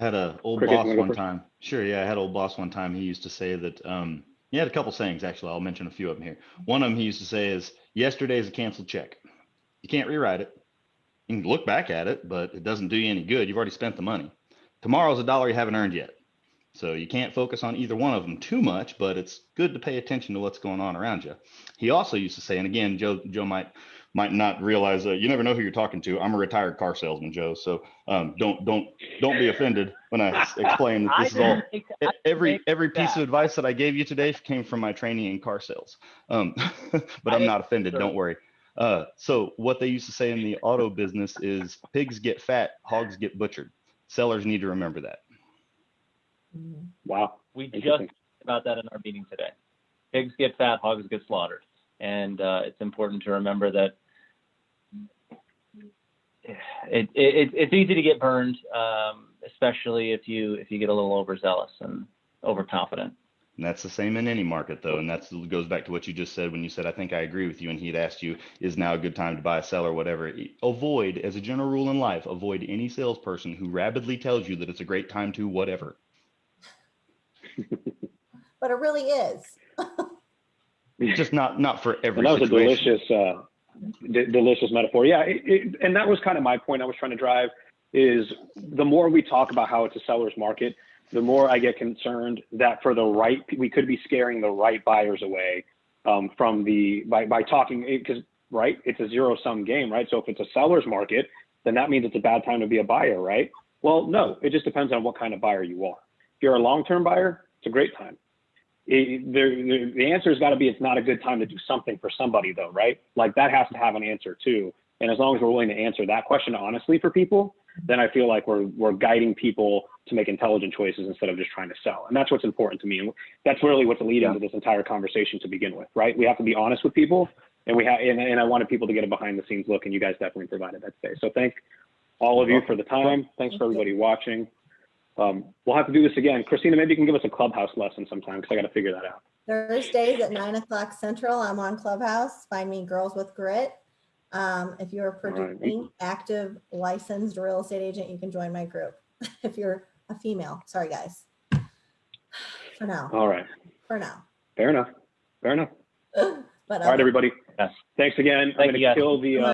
I had an old boss one time. Sure, yeah, I had an old boss one time. He used to say that, he had a couple sayings, actually. I'll mention a few of them here. One of them he used to say is, yesterday's a canceled check. You can't rewrite it. You can look back at it, but it doesn't do you any good. You've already spent the money. Tomorrow's a dollar you haven't earned yet. So you can't focus on either one of them too much, but it's good to pay attention to what's going on around you. He also used to say, and again, Joe might not realize, you never know who you're talking to. I'm a retired car salesman, Joe. So don't be offended when I explain that this is all. Every piece of advice that I gave you today came from my training in car sales. But I'm not offended. Don't worry. So what they used to say in the auto business is pigs get fat, hogs get butchered. Sellers need to remember that. Wow. We just talked about that in our meeting today. Pigs get fat, hogs get slaughtered. And it's important to remember that it's easy to get burned, especially if you get a little overzealous and overconfident. And that's the same in any market, though. And that goes back to what you just said when you said, I think I agree with you. And he'd asked you, is now a good time to buy, sell, or whatever. Avoid, as a general rule in life, avoid any salesperson who rapidly tells you that it's a great time to whatever. But it really is. Just not for every that was situation. A delicious metaphor. Yeah, and that was kind of my point I was trying to drive, is the more we talk about how it's a seller's market, the more I get concerned that we could be scaring the right buyers away by talking, because it's a zero-sum game, right? So if it's a seller's market, then that means it's a bad time to be a buyer, right? Well, no, it just depends on what kind of buyer you are. If you're a long-term buyer, it's a great time. The answer has got to be, it's not a good time to do something for somebody, though, right? Like, that has to have an answer too. And as long as we're willing to answer that question honestly for people, then I feel like we're guiding people to make intelligent choices instead of just trying to sell. And that's what's important to me. And that's really what's leading to this entire conversation to begin with, right? We have to be honest with people, and I wanted people to get a behind the scenes look, and you guys definitely provided that today. So thank all of you for the time. Thanks for everybody watching. We'll have to do this again. Christina, maybe you can give us a Clubhouse lesson sometime, because I got to figure that out. Thursdays at 9:00 Central, I'm on Clubhouse. Find me Girls with Grit. If you're a producing, active, licensed real estate agent, you can join my group. If you're a female, sorry guys. For now. All right. For now. Fair enough. But all right, everybody. Yes. Thanks again. I'm going to kill the